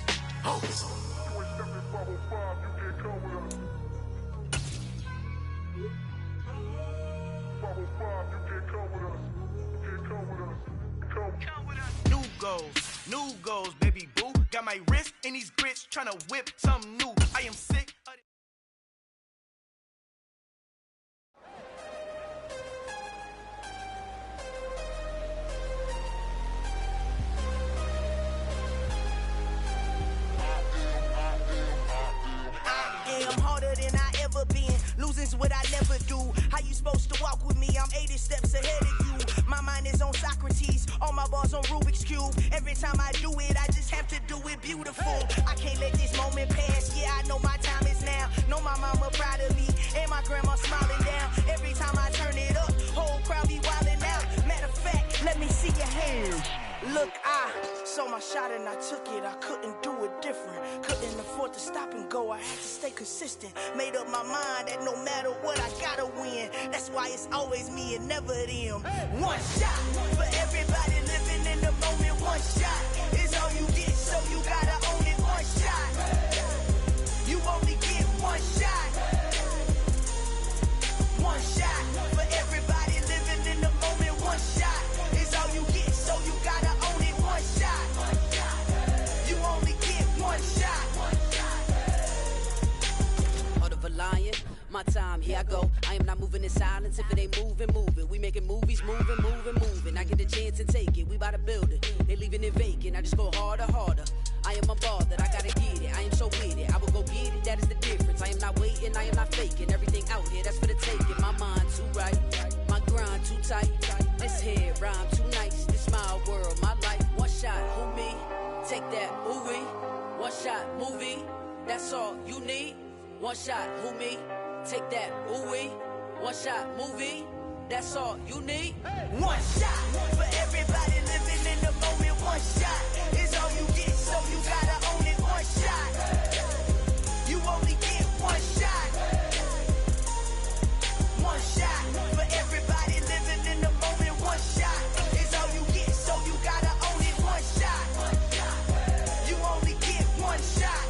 Oh. New goals, baby boo. Got my wrist in these grits, tryna whip something new. I am sick of it. I am harder than I ever been. Losing's what I never do. How you supposed to walk with me? I'm 80 steps ahead of you. My mind is on Socrates, all my bars on Rubik's Cube. Every time I do it, I just have to do it beautiful. I can't let this moment pass, yeah, I know my time is now. Know my mama proud of me, and my grandma smiling down. Every time I turn it up, whole crowd be wildin' out. Matter of fact, let me see your hands. Look, I saw my shot and I took it, I couldn't do it different. Couldn't afford to stop and go, I had to stay consistent. Made up my mind that no matter what, I gotta win. That's why it's always me and never them. One shot for everybody living in the moment. One shot is all you get, so you gotta own it. One shot, you only get one shot. One shot for everybody living in the moment. One shot is all you get, so you gotta own it. One shot, you only get one shot. Heart of a lion, my time, here I go. I am not moving in silence. If it ain't moving, moving. We making movies, moving, moving, moving. I get the chance to take it. We bout to build it. They leaving it vacant. I just go harder, harder. I am a ball that I gotta get it. I am so with it. I will go get it. That is the difference. I am not waiting. I am not faking. Everything out here, that's for the taking. My mind too right. My grind too tight. This head rhyme too nice. This my world, my life. One shot, who me? Take that, ooh wee. One shot, movie. That's all you need. One shot, who me? Take that, ooh wee. One shot, movie. That's all you need. One shot for everybody living in the moment. One shot is all you get, so you gotta own it. One shot, you only get one shot. One shot for everybody living in the moment. One shot is all you get, so you gotta own it. One shot, you only get one shot.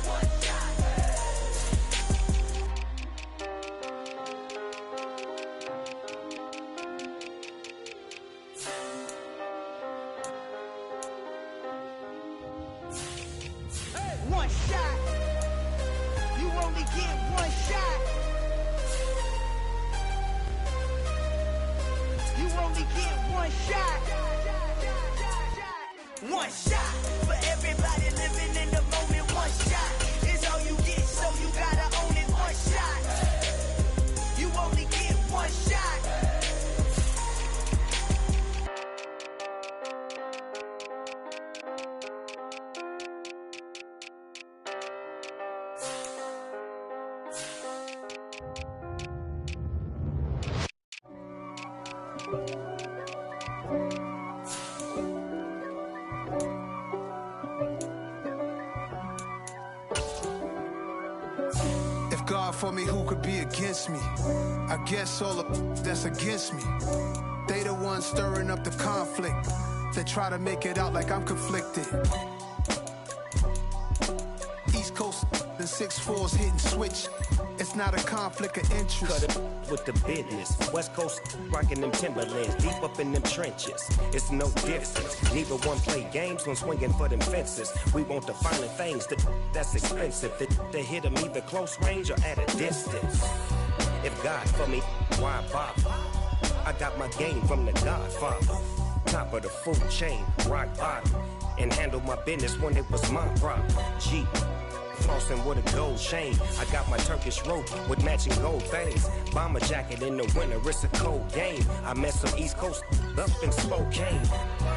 One shot, you only get one shot. You only get one shot. One shot for everybody living in the moment. One shot is all you get, so you gotta own it. One shot, you only get one shot. If God for me, who could be against me? I guess all of that's against me. They the ones stirring up the conflict. They try to make it out like I'm conflicted. East Coast and 6'4's hitting switch. It's not a conflict of interest. Cut it with the business. West Coast rocking them Timberlands, deep up in them trenches. It's no difference. Neither one play games when swinging for them fences. We want the finer things that's expensive. They hit them either close range or at a distance. If God for me, why bother? I got my game from the Godfather. top of the food chain, rock bottom, and handle my business when it was my problem. G. Flossing with a gold chain. I got my Turkish rope with matching gold things. Bomber jacket in the winter, it's a cold game. I met some East Coast up in Spokane.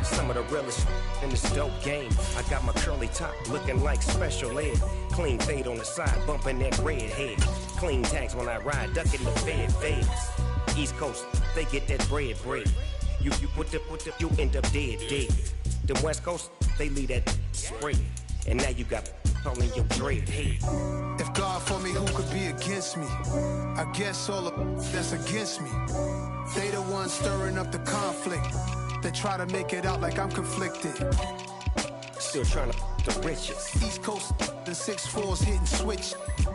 Some of the realest in this dope game. I got my curly top looking like special ed. Clean fade on the side, bumping that red head. Clean tags when I ride, ducking the feds. East Coast, they get that bread. You you end up dead. The West Coast, they leave that spray. And now you got all in your dread head. If God for me, who could be against me? I guess all of that's against me. They the ones stirring up the conflict. They try to make it out like I'm conflicted. Still trying to the riches. East Coast, the 6'4's hitting switch.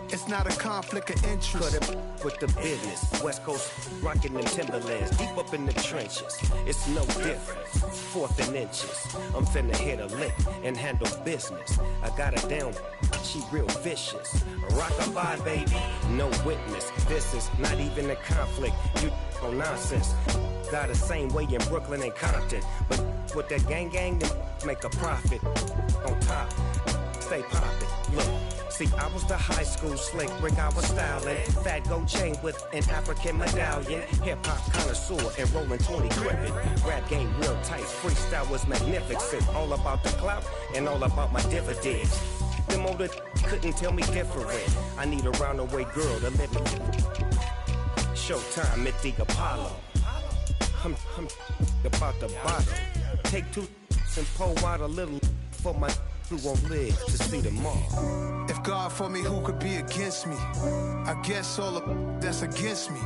It's not a conflict of interest. Cut it with the business. West Coast rocking them Timberlands, deep up in the trenches. It's no difference. 4th and inches. I'm finna hit a lick and handle business. I got her down, she real vicious. Rock-a-bye, baby, no witness. This is not even a conflict. You on nonsense. Got the same way in Brooklyn and Compton, but with that gang, them make a profit. On top, stay poppin'. Look. See, I was the high school slick brick, I was styling. Fat gold chain with an African medallion. Hip-hop connoisseur and rolling 20 gripping. Rap game real tight, freestyle was magnificent. All about the clout and all about my dividends. Them older couldn't tell me different. I need a round-away girl to let me. Showtime at the Apollo. I'm about the bottle. Take 2 and pour out a little for my who won't live to see tomorrow. If God for me, who could be against me? I guess all of that's against me.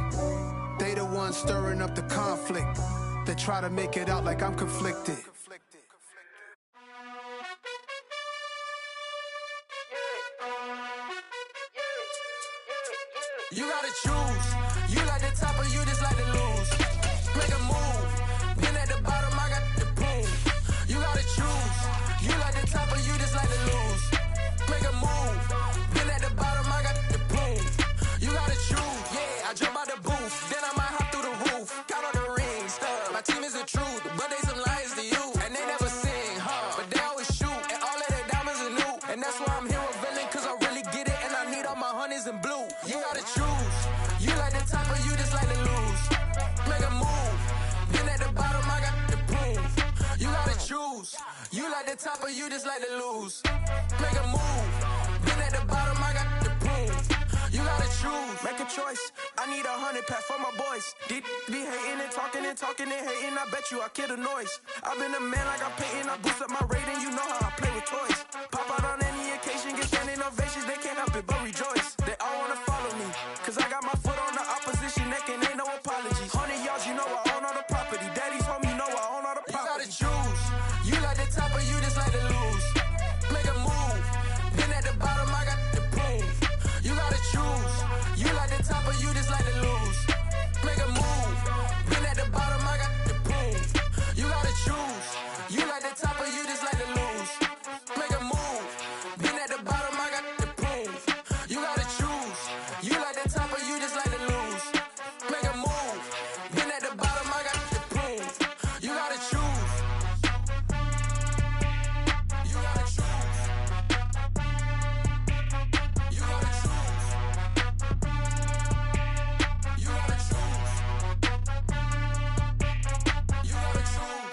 They the ones stirring up the conflict. They try to make it out like I'm conflicted. You gotta choose. You like the top or you just like to lose. Make a move. Pin at the bottom, I got the boom. You gotta choose. You like the top or you just like to lose. Make a move. Pin at the bottom, I got the boom. You gotta choose. Yeah, I jump out the booth. Then I might hop through the roof. Count on the rings. My team is the truth, but they some liars to you. And they never sing, but they always shoot. And all of their diamonds are new. And that's why I'm here with villain, cause I really get it. And I need all my honeys in blue. You gotta choose. You like the top or you just like to lose. Make a move. Pin at the bottom, I got the boom. You gotta choose. You like the top or you just like to lose. Make a move. Pin at the bottom, I got the boom. You gotta choose. Make a choice. I need 100 pack for my boys. Be hating and talking and hating. I bet you I kill the noise. I've been a man like I'm Peyton. I boost up my rating. You know how I play with toys. Pop out on any occasion, get standing ovations. They can't help it but rejoice. They all wanna follow me, cause I got my foot on the opposition neck and ain't no apologies. 100 yards, you know I own all the property. Daddy's home, you know I own all the property. You gotta choose. You like the top or you just like to lose. Make a move. Pin at the bottom, I got the boom. You gotta choose. You like the top or you just like to lose. Make a move. Pin at the bottom, I got the boom. You gotta choose. You like the top or you just like to lose. Make a move. Pin at the bottom, I got the boom. You gotta choose. You like the top or you just like to lose. Make a move. Pin at the bottom, I got the boom. You gotta choose. You gotta choose. You gotta choose. You gotta choose. You gotta choose.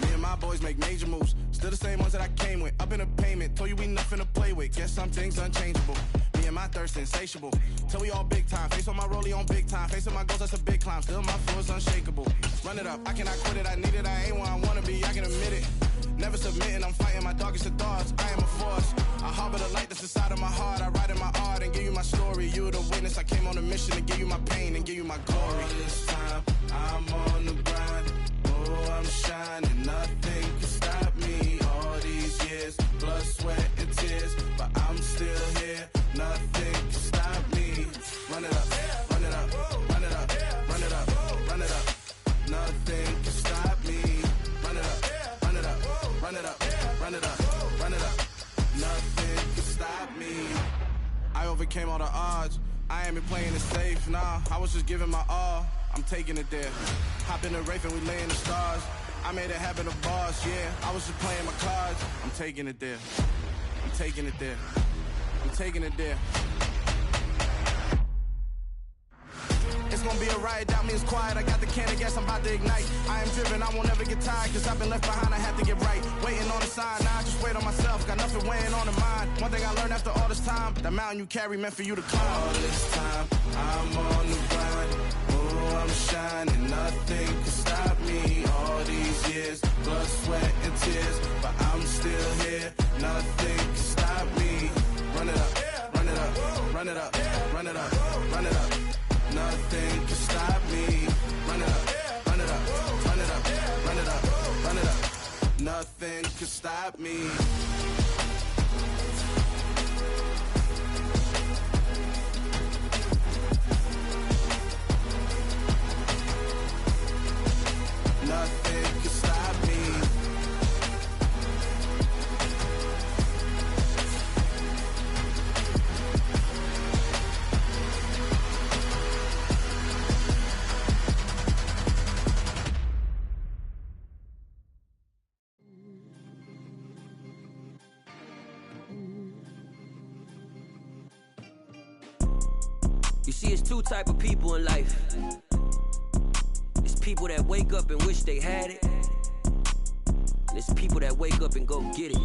Me and my boys make major moves. Still the same ones that I came with. Up in a payment, told you we nothing to play with. Guess some things unchangeable. Me and my thirst insatiable. Till we all big time. Face on my rollie on big time. Facing my goals, that's a big climb. Still my flow is unshakable. Run it up, I cannot quit it. I need it, I ain't where I wanna be, I can admit it. Never submitting, I'm fighting my darkest of thoughts. I am a force. I harbor the light that's inside of my heart. I write in my art and give you my story. You the witness. I came on a mission to give you my pain and give you my glory. All this time, I'm on the grind. Oh, Ooh, I'm shining, nothing can stop me. All these years, blood, sweat, and tears, but I'm still here. Nothing can stop me. Run it up, run it up, run it up, run it up, run it up. Nothing can stop me. Run it up, run it up, run it up, run it up, run it up. Nothing can stop me. I overcame all the odds. I ain't been playing it safe, nah. I was just giving my all. I'm taking it there. Hop in the Wraith and we lay in the stars. I made it happen to boss, yeah. I was just playing my cards. I'm taking it there. I'm taking it there. I'm taking it there. It's gonna be a riot, doubt me it's quiet. I got the can of gas, I'm about to ignite. I am driven, I won't ever get tired, cause I've been left behind, I have to get right. Waiting on the sign, now I just wait on myself. Got nothing weighing on the mind. One thing I learned after all this time, that mountain you carry meant for you to climb. All this time, I'm on the grind. Ooh, I'm shining, nothing can stop me. All these years, blood, sweat, and tears, but I'm still here. Nothing can stop me. Run it up, run it up, run it up, run it up, run it up. Nothing can stop me. Run it up, run it up, run it up, run it up, run it up. Nothing can stop me. Nothing can stop me. You see, it's two type of people in life. It's people that wake up and wish they had it, and it's people that wake up and go get it.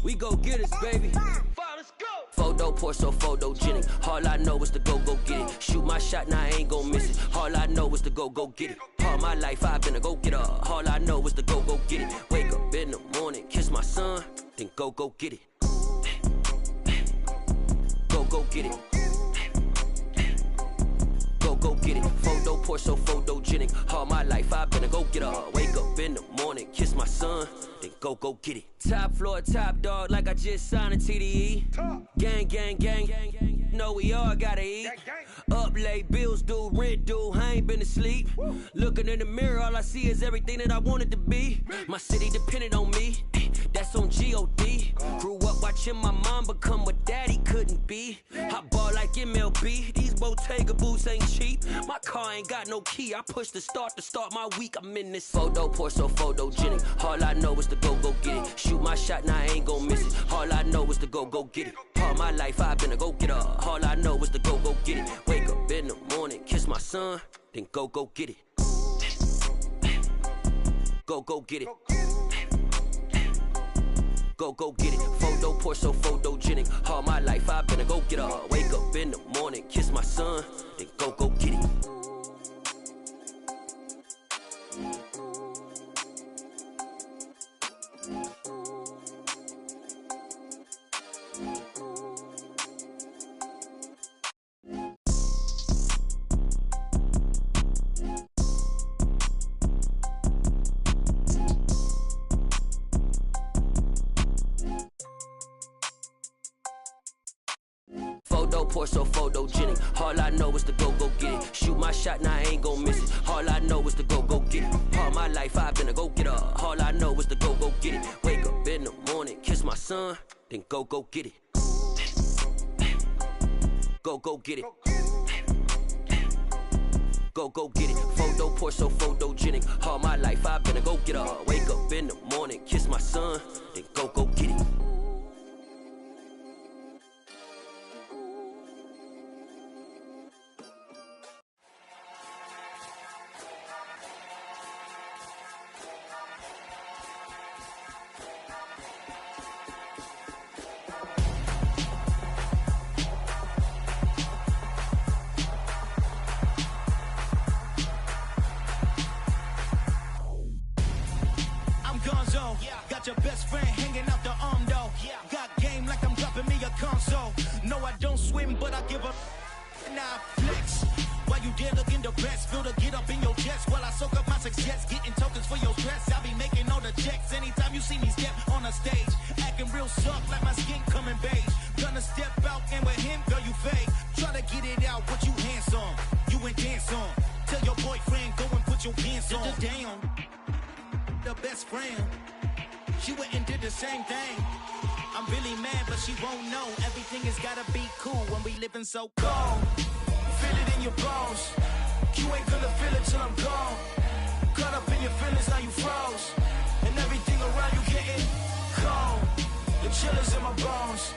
We go get it, baby. Let's go. Photo pour so photogenic. All I know is to go get it. Shoot my shot, now I ain't gon' miss it. All I know is to go get it. All my life I've been a go getter. All I know is to go get it. Wake up in the morning, kiss my son, then go get it. Go get it. Go get it. Photo pour so photogenic. All my life I've been a go getter. Wake up in the morning, kiss my son, then go get it. Top floor, top dog, like I just signed a TDE. Gang, gang, gang, gang, gang. Know we all gotta eat. Up late, bills due, rent due. I ain't been asleep. Looking in the mirror, all I see is everything that I wanted to be. My city depended on me. That's on G.O.D. Grew up watching my mom become what daddy couldn't be. I ball like MLB. These Bottega boots ain't cheap. My car ain't got no key. I push the start to start my week. I'm in this photo pour so photogenic. All I know is to go get it. Shoot my shot, now I ain't gon' miss it. All I know is to go get it. All my life I've been a go getter. All I know is to go get it. Wake up in the morning, kiss my son, then go get it. Go get it. Go get it. Photo pour so photogenic. All my life I've been a go getter. Wake up in the morning, kiss my son, then go get it. Photo pour so photogenic. All I know is to go get it. Shoot my shot, now I ain't gon' miss it. All I know is to go get it. All my life I've been a go getter. All I know is to go get it. Wake up in the morning, kiss my son, then go get it. Go get it. Go get it. Photo pour so photogenic. All my life I've been a go getter. Wake up in the morning, kiss my son, then go get it. Got your best friend hanging out the arm though. Got game like I'm dropping me a console. No, I don't swim, but I give a. Now I flex. While you dare looking the best. Feel the get up in your chest while I soak up my success. Getting tokens for your stress. I be making all the checks anytime you see me step on a stage. Acting real soft like my skin coming beige. Gonna step out and with him, girl, you fake. Try to get it out, what you hands on. You ain't dance on. Tell your boyfriend, go and put your pants on. Down. The best friend. She went and did the same thing. I'm really mad, but she won't know. Everything has gotta be cool when we living so cold. Feel it in your bones. You ain't gonna feel it till I'm gone. Caught up in your feelings, now you froze. And everything around you getting cold. The chill is in my bones.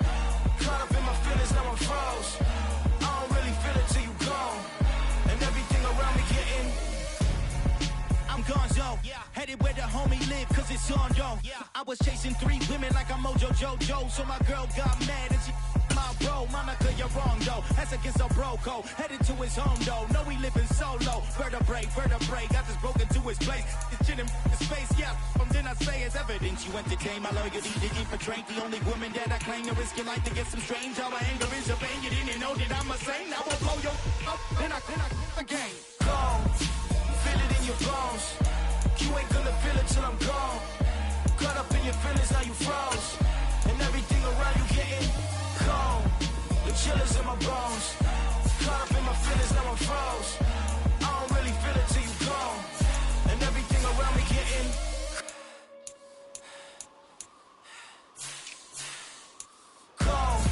Caught up in my feelings, now I'm froze. I don't really feel it till you gone. And everything around me getting I'm gonzo, headed where the homie live, cause it's on though. I was chasing 3 women like I'm Mojo Jojo, so my girl got mad and she my bro. Monica, you're wrong though, that's against a bro code. Headed to his home though, know we living solo. Vertebrae, got this broken to his place. It's shit in his face, yeah. From then I say it's evidence you entertain my loyalty to infiltrate. The only woman that I claim to risk your life to get some strange. How my anger is a pain, you didn't know that I'm a saint. I will blow your up, then I again. Gone. Feel it in your bones. You ain't gonna feel it till I'm gone. Caught up in your feelings, now you froze. And everything around you getting cold. The chill is in my bones. Caught up in my feelings, now I'm froze. I don't really feel it till you gone. And everything around me getting cold.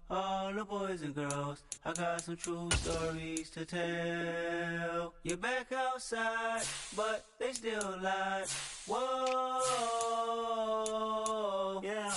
All the boys and girls, I got some true stories to tell. You're back outside, but they still lie. Whoa, yeah.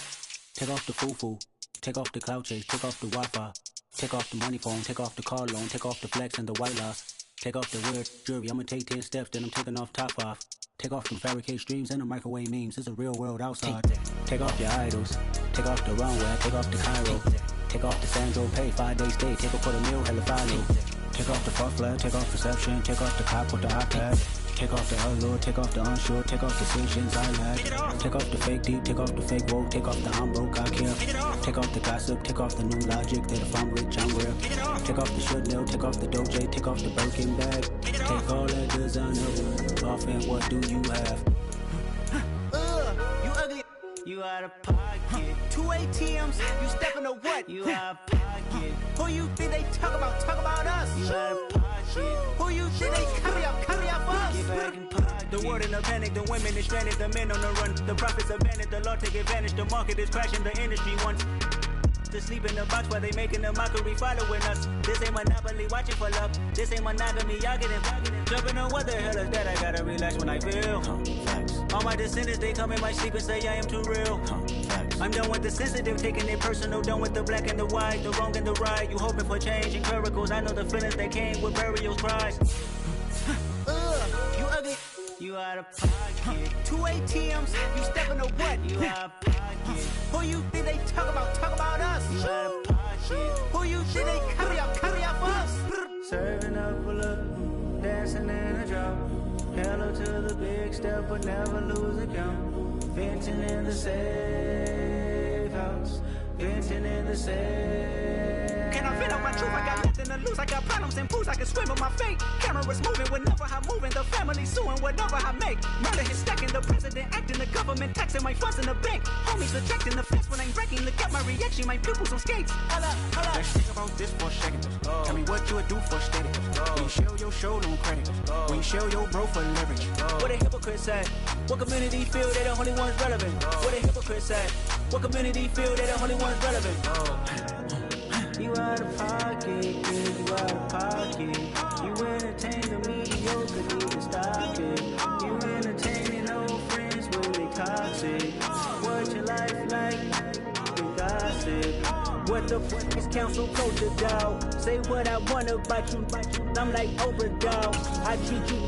Take off the foo-foo, take off the cloud chase, take off the Wi-Fi, take off the money phone, take off the car loan, take off the flex and the white loss, take off the weird jewelry. I'ma take 10 steps, then I'm taking off top 5. Take off them fabricated streams and the microwave memes. It's a real world outside. Take off your idols, take off the runway, take off the Cairo. Take off the Sandro pay, 5-day stay, take off for the meal, hella follow. Take off the fuck flag, take off perception, take off the cop with the iPad. Take off the allure, take off the unsure, take off decisions I lack. Take off the fake deep, take off the fake woke, take off the I'm broke, I care. Take off the gossip, take off the new logic, that if I'm rich, I'm real. Take off the Chanel, take off the Doja, take off the Birkin bag. Take all that designer off and what do you have? You ugly. You out of pocket. 2 ATMs, you stepping to what? You out of pocket. Who you think they talk about? Talk about us. You out of pocket. Who you think they carry up for us? Get back in pocket. The world in a panic, the women is stranded, the men on the run. The profits abandoned, the law take advantage. The market is crashing, the industry wants to sleep in the box while they making a mockery following us. This ain't monopoly, watching for love. This ain't monogamy, y'all getting jumping on what the hell is that? I gotta relax when I feel. All my descendants, they come in my sleep and say I am too real. I'm done with the sensitive, taking it personal. Done with the black and the white, the wrong and the right. You hoping for change and miracles. I know the feelings that came with burial cries. You ugly. You out of pocket. 2 ATMs, you stepping to what? You out of pocket. Who you think they talk about? Talk about us. You out of pocket. Who you think they carry up for us? Serving up a look, dancing in a drop. Hello to the big step, but never lose a count. Venting in the safe house. Venting in the safe. Can I fit out my truth? I got nothing to lose. I got problems and pools. I can swim with my fate. Cameras moving whenever I'm moving. The family suing whatever I make. Murder is stacking. The president acting. The government taxing my funds in the bank. Homies ejecting the fence when I'm breaking. Look at my reaction. My pupils on skates. Holla. Let's think about this for a second. Tell me what you would do for steady. When you show your show, no credit. When you show your bro for leverage. What a hypocrite said. What community feel they the only ones relevant? What a hypocrite said. What community feel they the only ones relevant? You out of pocket, yeah, you out of pocket. You entertain the mediocre, need to stop it. You entertaining old friends, well they toxic. What your life like? You gossip. What the fuck is council culture, dog? Say what I want about you. I'm like overdog. I treat you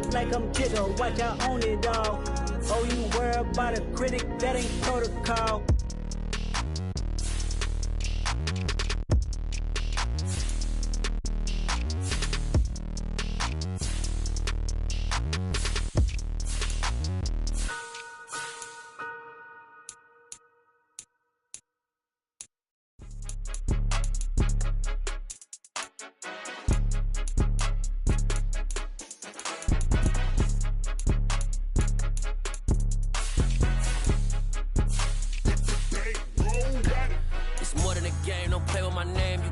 like I'm Jigga. Watch I own it all. Oh, you worry about a critic? That ain't protocol.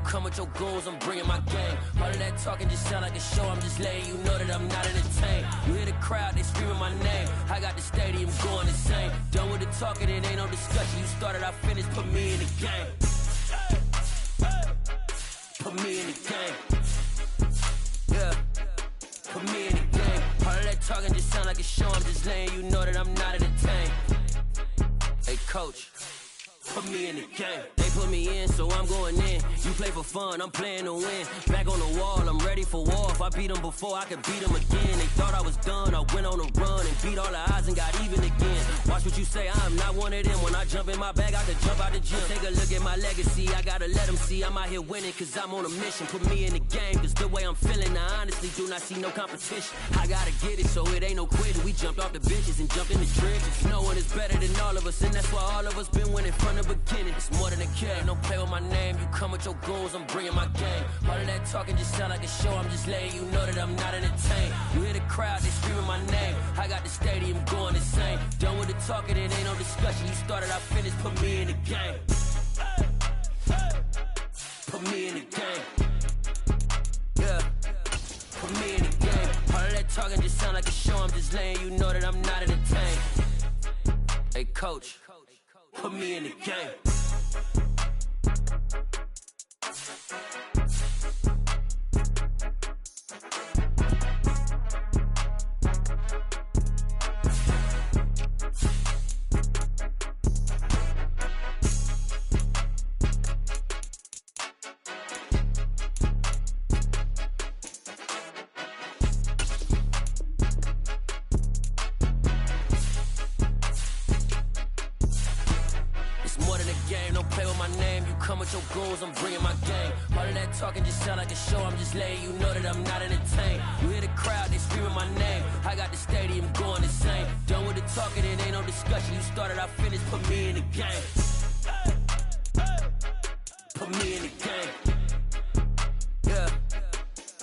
come with your goons, I'm bringing my game. All of that talking just sound like a show, I'm just letting you know that I'm not entertained. You hear the crowd, they screaming my name. I got the stadium going insane. Done with the talking, it ain't no discussion. You started, I finished, put me in the game. Put me in the game. Yeah, put me in the game. All of that talking just sound like a show, I'm just letting you know that I'm not entertained. Hey, coach, put me in the game. They put me in, so I'm going in. You play for fun, I'm playing to win. Back on the wall, I'm ready for war. If I beat them before, I could beat them again. They thought I was done, I went on a run and beat all the odds and got even again. Watch what you say, I'm not one of them. When I jump in my bag, I could jump out the gym. Take a look at my legacy, I gotta let them see I'm out here winning, cause I'm on a mission. Put me in the game, cause the way I'm feeling, I honestly do not see no competition. I gotta get it, so it ain't no quitting. We jumped off the benches and jumped in the trenches. No one is better than all of us, and that's why all of us been winning from the beginning. It's more than a game, don't play with my name. You come with your goons, I'm bringing my game. All of that talking just sound like a show, I'm just letting you know that I'm not entertained. You hear the crowd, they screaming my name. I got the stadium going insane. Done with the talking, it ain't no discussion. You started, I finished, put me in the game. Put me in the game. Yeah, put me in the game. All of that talking just sound like a show, I'm just letting you know that I'm not entertained. Hey coach, put me in the game. I'm bringing my game. All of that talking just sound like a show, I'm just letting you know that I'm not entertained. You hear the crowd, they screaming my name. I got the stadium going insane. Done with the talking, it ain't no discussion. You started, I finished, put me in the game. Put me in the game. Yeah,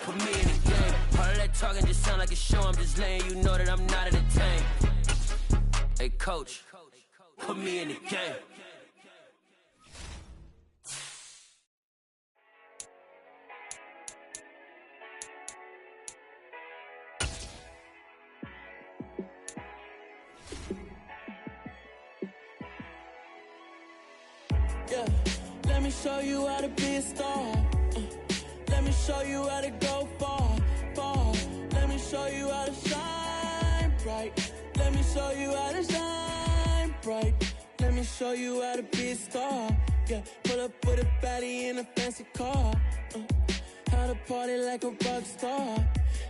put me in the game. All of that talking just sound like a show, I'm just letting you know that I'm not entertained. Hey coach, put me in the game. Yeah, let me show you how to be a star. Let me show you how to go far, far. Let me show you how to shine bright. Let me show you how to shine bright. Let me show you how to be a star. Yeah, pull up with a baddie in a fancy car. How to party like a rock star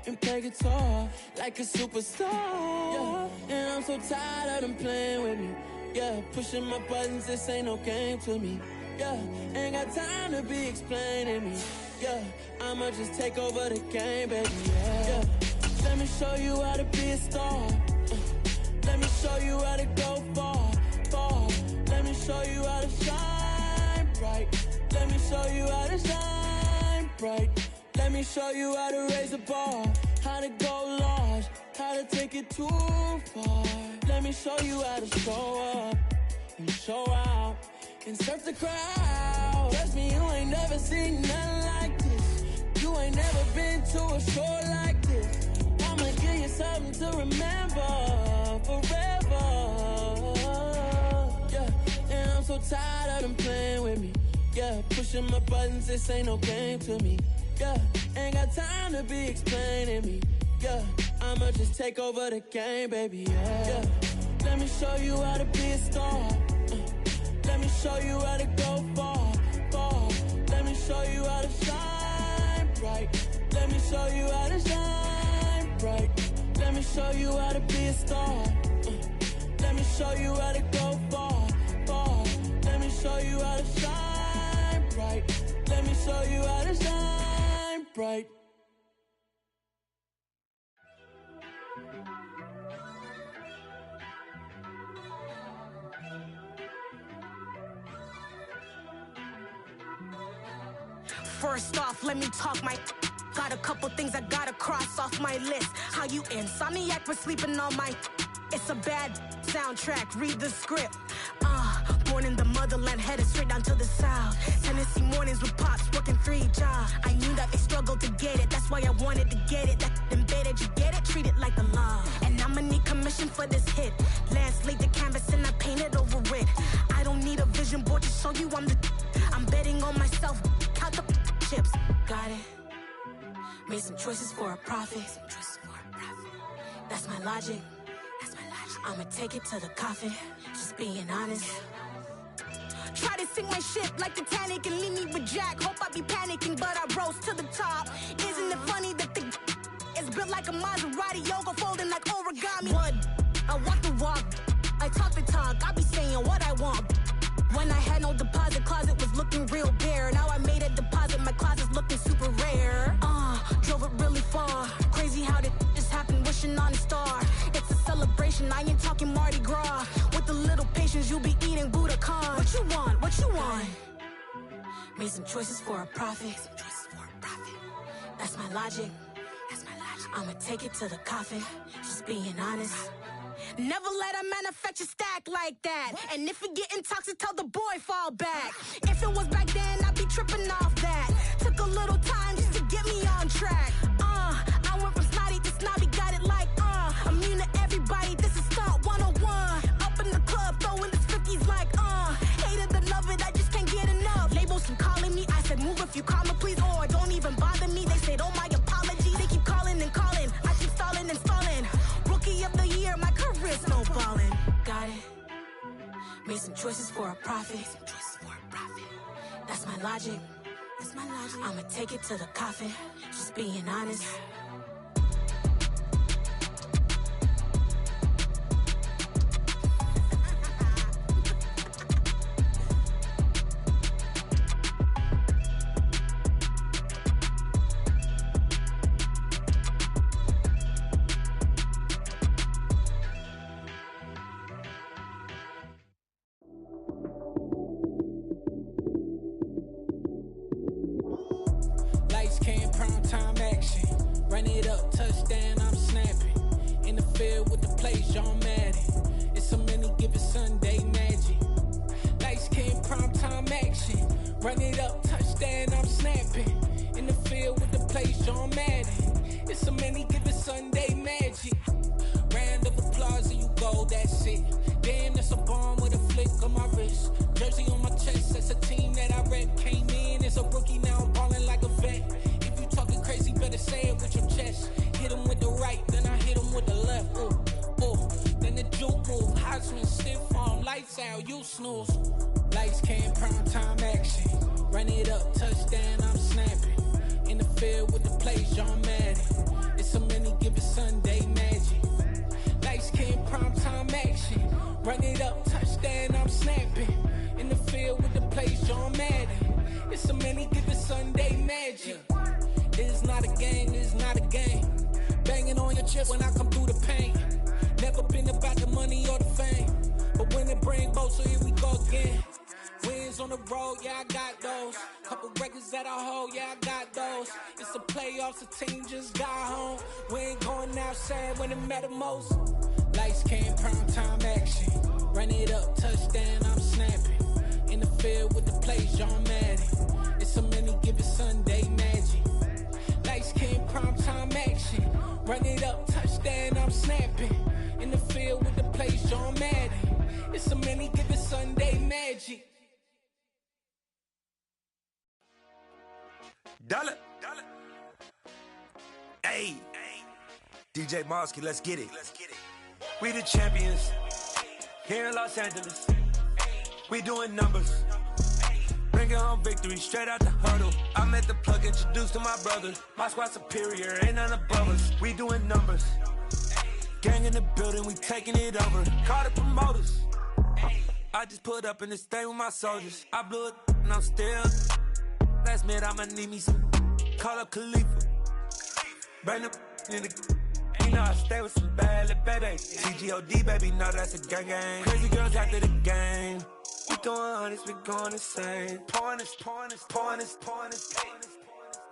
and play guitar like a superstar. Yeah, and I'm so tired of them playing with me. Yeah, pushing my buttons, this ain't no game to me. Yeah, ain't got time to be explaining me. Yeah, I'ma just take over the game, baby. Yeah, let me show you how to be a star. Let me show you how to go far, far. Let me show you how to shine bright. Let me show you how to shine bright. Let me show you how to raise the bar, how to go large, how to take it too far. Let me show you how to show up and show out and surf the crowd. Trust me, you ain't never seen nothing like this. You ain't never been to a show like this. I'ma give you something to remember forever. Yeah, and I'm so tired of them playing with me. Yeah, pushing my buttons, this ain't no game to me. Yeah, ain't got time to be explaining me. Yeah, I'ma just take over the game, baby. Yeah, let me show you how to be a star. Let me show you how to go far, far. Let me show you how to shine bright. Let me show you how to shine bright. Let me show you how to be a star. Let me show you how to go far, far. Let me show you how to shine bright. Let me show you how to shine bright. First off, let me talk my. Got a couple things I gotta cross off my list. How you insomniac for sleeping on my. It's a bad soundtrack, read the script. Born in the motherland, headed straight down to the south. Tennessee mornings with pops, working 3 jobs. I knew that they struggled to get it, that's why I wanted to get it. That embedded, you get it, treat it like the law. And I'ma need commission for this hit. Last laid the canvas and I painted over it. I don't need a vision board to show you I'm betting on myself, count the chips. Got it. Made some choices for a profit. That's my logic. I'ma take it to the coffin, just being honest. Try to sink my ship like Titanic and leave me with Jack. Hope I be panicking, but I rose to the top. Isn't it funny that the is built like a Maserati, yoga folding like origami? What? I walk the walk, I talk the talk, I be saying what I want. When I had no deposit, closet was looking real bare. Now I made a deposit, my closet's looking super rare. Drove it really far. Crazy how did just happen, wishing on a star. It's a celebration, I ain't talking Mardi Gras. With a little patience, you'll be eating Budokan. What you want? What you want? Made some choices for a profit. That's my logic. I'ma take it to the coffin, just being honest. Never let a manufacture stack like that. And if it getting toxic, tell the boy fall back. If it was back then, I'd be tripping off that. Took a little time just to get me on track. I went from snotty to snobby, got it like immune to everybody, this is stunt 101. Up in the club, throwing the 50s like hate it and love it, I just can't get enough. Labels keep calling me, I said move if you call me please, or don't even bother me. They said oh my apologies, they keep calling and calling, I keep stalling and stalling. Rookie of the year, my career snowballing. Got it. Made some choices for a profit. That's my logic. I'ma take it to the coffin, just being honest. Run it up, touchdown, I'm snapping. In the field with the plays, John Madden. It's so many, give it Sunday magic. Lights came, prime time action. Run it up, touchdown, I'm snapping. In the field with the plays, John Madden. It's so many, give it Sunday magic. Round of applause and you go, that's it. Damn, that's a bomb with a flick on my wrist. Jersey on my chest, that's a team that I rep. Came in as a rookie, now I'm ballin' like a vet. Talking crazy, better say it with your chest. Hit him with the right, then I hit him with the left. Then the juke move, high swing, stiff arm, lights out, you snooze. Lights came, prime time action. Run it up, touchdown, I'm snapping. In the field with the plays, John Madden. It's so many, give it Sunday magic. Lights came, prime time action. Run it up, touchdown, I'm snapping. In the field with the plays, John Madden. It's so many, give it Sunday magic. It's not a game, it's not a game. Banging on your chest when I come through the pain. Never been about the money or the fame. But when it bring both, so here we go again. Wins on the road, yeah, I got those. Couple records that I hold, yeah, I got those. It's the playoffs, the team just got home. We ain't going outside when it matter most. Lights came, prime time action. Run it up, touchdown, I'm snapping. In the field with the plays, John Madden. It's so many, give it Sunday magic. Lights came, prime time action. Run it up, touchdown, I'm snapping. In the field with the plays, John Madden. It's so many, give it Sunday magic. Dollar. Hey. DJ Mosky, let's get it. We the champions. Here in Los Angeles. We doing numbers. Bringing home victory straight out the huddle. I met the plug, introduced to my brother. My squad superior, ain't none above us. We doing numbers. Gang in the building, we taking it over. Call the promoters. I just put up in this thing with my soldiers. I blew it and I'm still. Last minute, I'ma need me some. Call up Khalifa. Bring them in the. You know I stay with some bad little baby. TGOD, baby, no, that's a gang gang. Crazy girls after the game. We going honest, we going insane. Pouring this.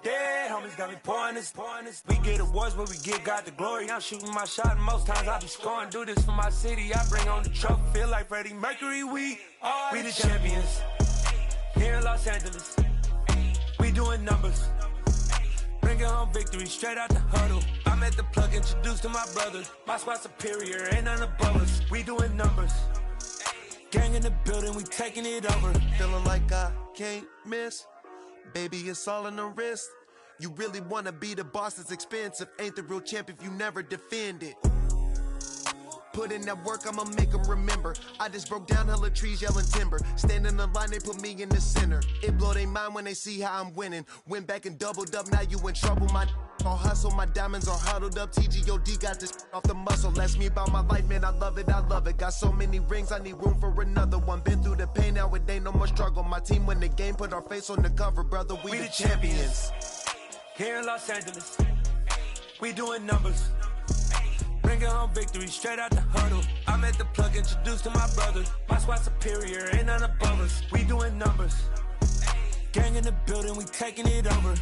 Dead homies got me pouring this. We get awards, but we give God the glory. I'm shooting my shot, and most times I be scoring. Do this for my city, I bring on the trophy. Feel like Freddie Mercury, we the champions. Here in Los Angeles, we doing numbers. Bringing home victory straight out the huddle. I'm at the plug, introduced to my brothers. My squad superior, ain't none above us. We doing numbers. Gang in the building, we taking it over. Feeling like I can't miss. Baby, it's all in the wrist. You really wanna be the boss, it's expensive. Ain't the real champ if you never defend it. Put in that work, I'ma make them remember. I just broke down hella trees, yelling timber. Stand in the line, they put me in the center. It blow their mind when they see how I'm winning. Went back and doubled up, now you in trouble. My all hustle, my diamonds are huddled up. TGOD got this off the muscle. That's me about my life, man, I love it, I love it. Got so many rings, I need room for another one. Been through the pain, now it ain't no more struggle. My team win the game, put our face on the cover, brother, we the champions. Here in Los Angeles, we doing numbers. Bringing home victory straight out the huddle. I'm at the plug, introduced to my brothers. My squad superior, ain't none above us. We doing numbers. Gang in the building, we taking it over.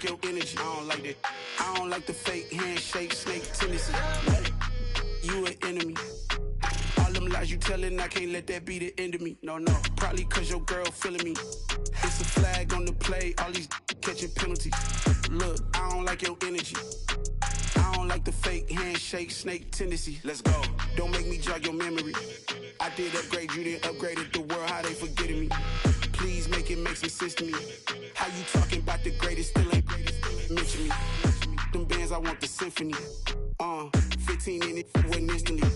Your energy, I don't like that. I don't like the fake handshake, snake tendency. You an enemy. All them lies you telling, I can't let that be the end of me. No, probably cause your girl feeling me. It's a flag on the play, all these catching penalties. Look, I don't like your energy. I don't like the fake handshake, snake tendency. Let's go. Don't make me jog your memory. I did upgrade, you didn't upgrade it. The world, how they forgetting me. Please make it make some sense to me. How you talking about the greatest, still ain't greatest, mention me. Them bands, I want the symphony. 15 in it, wasn't instantly.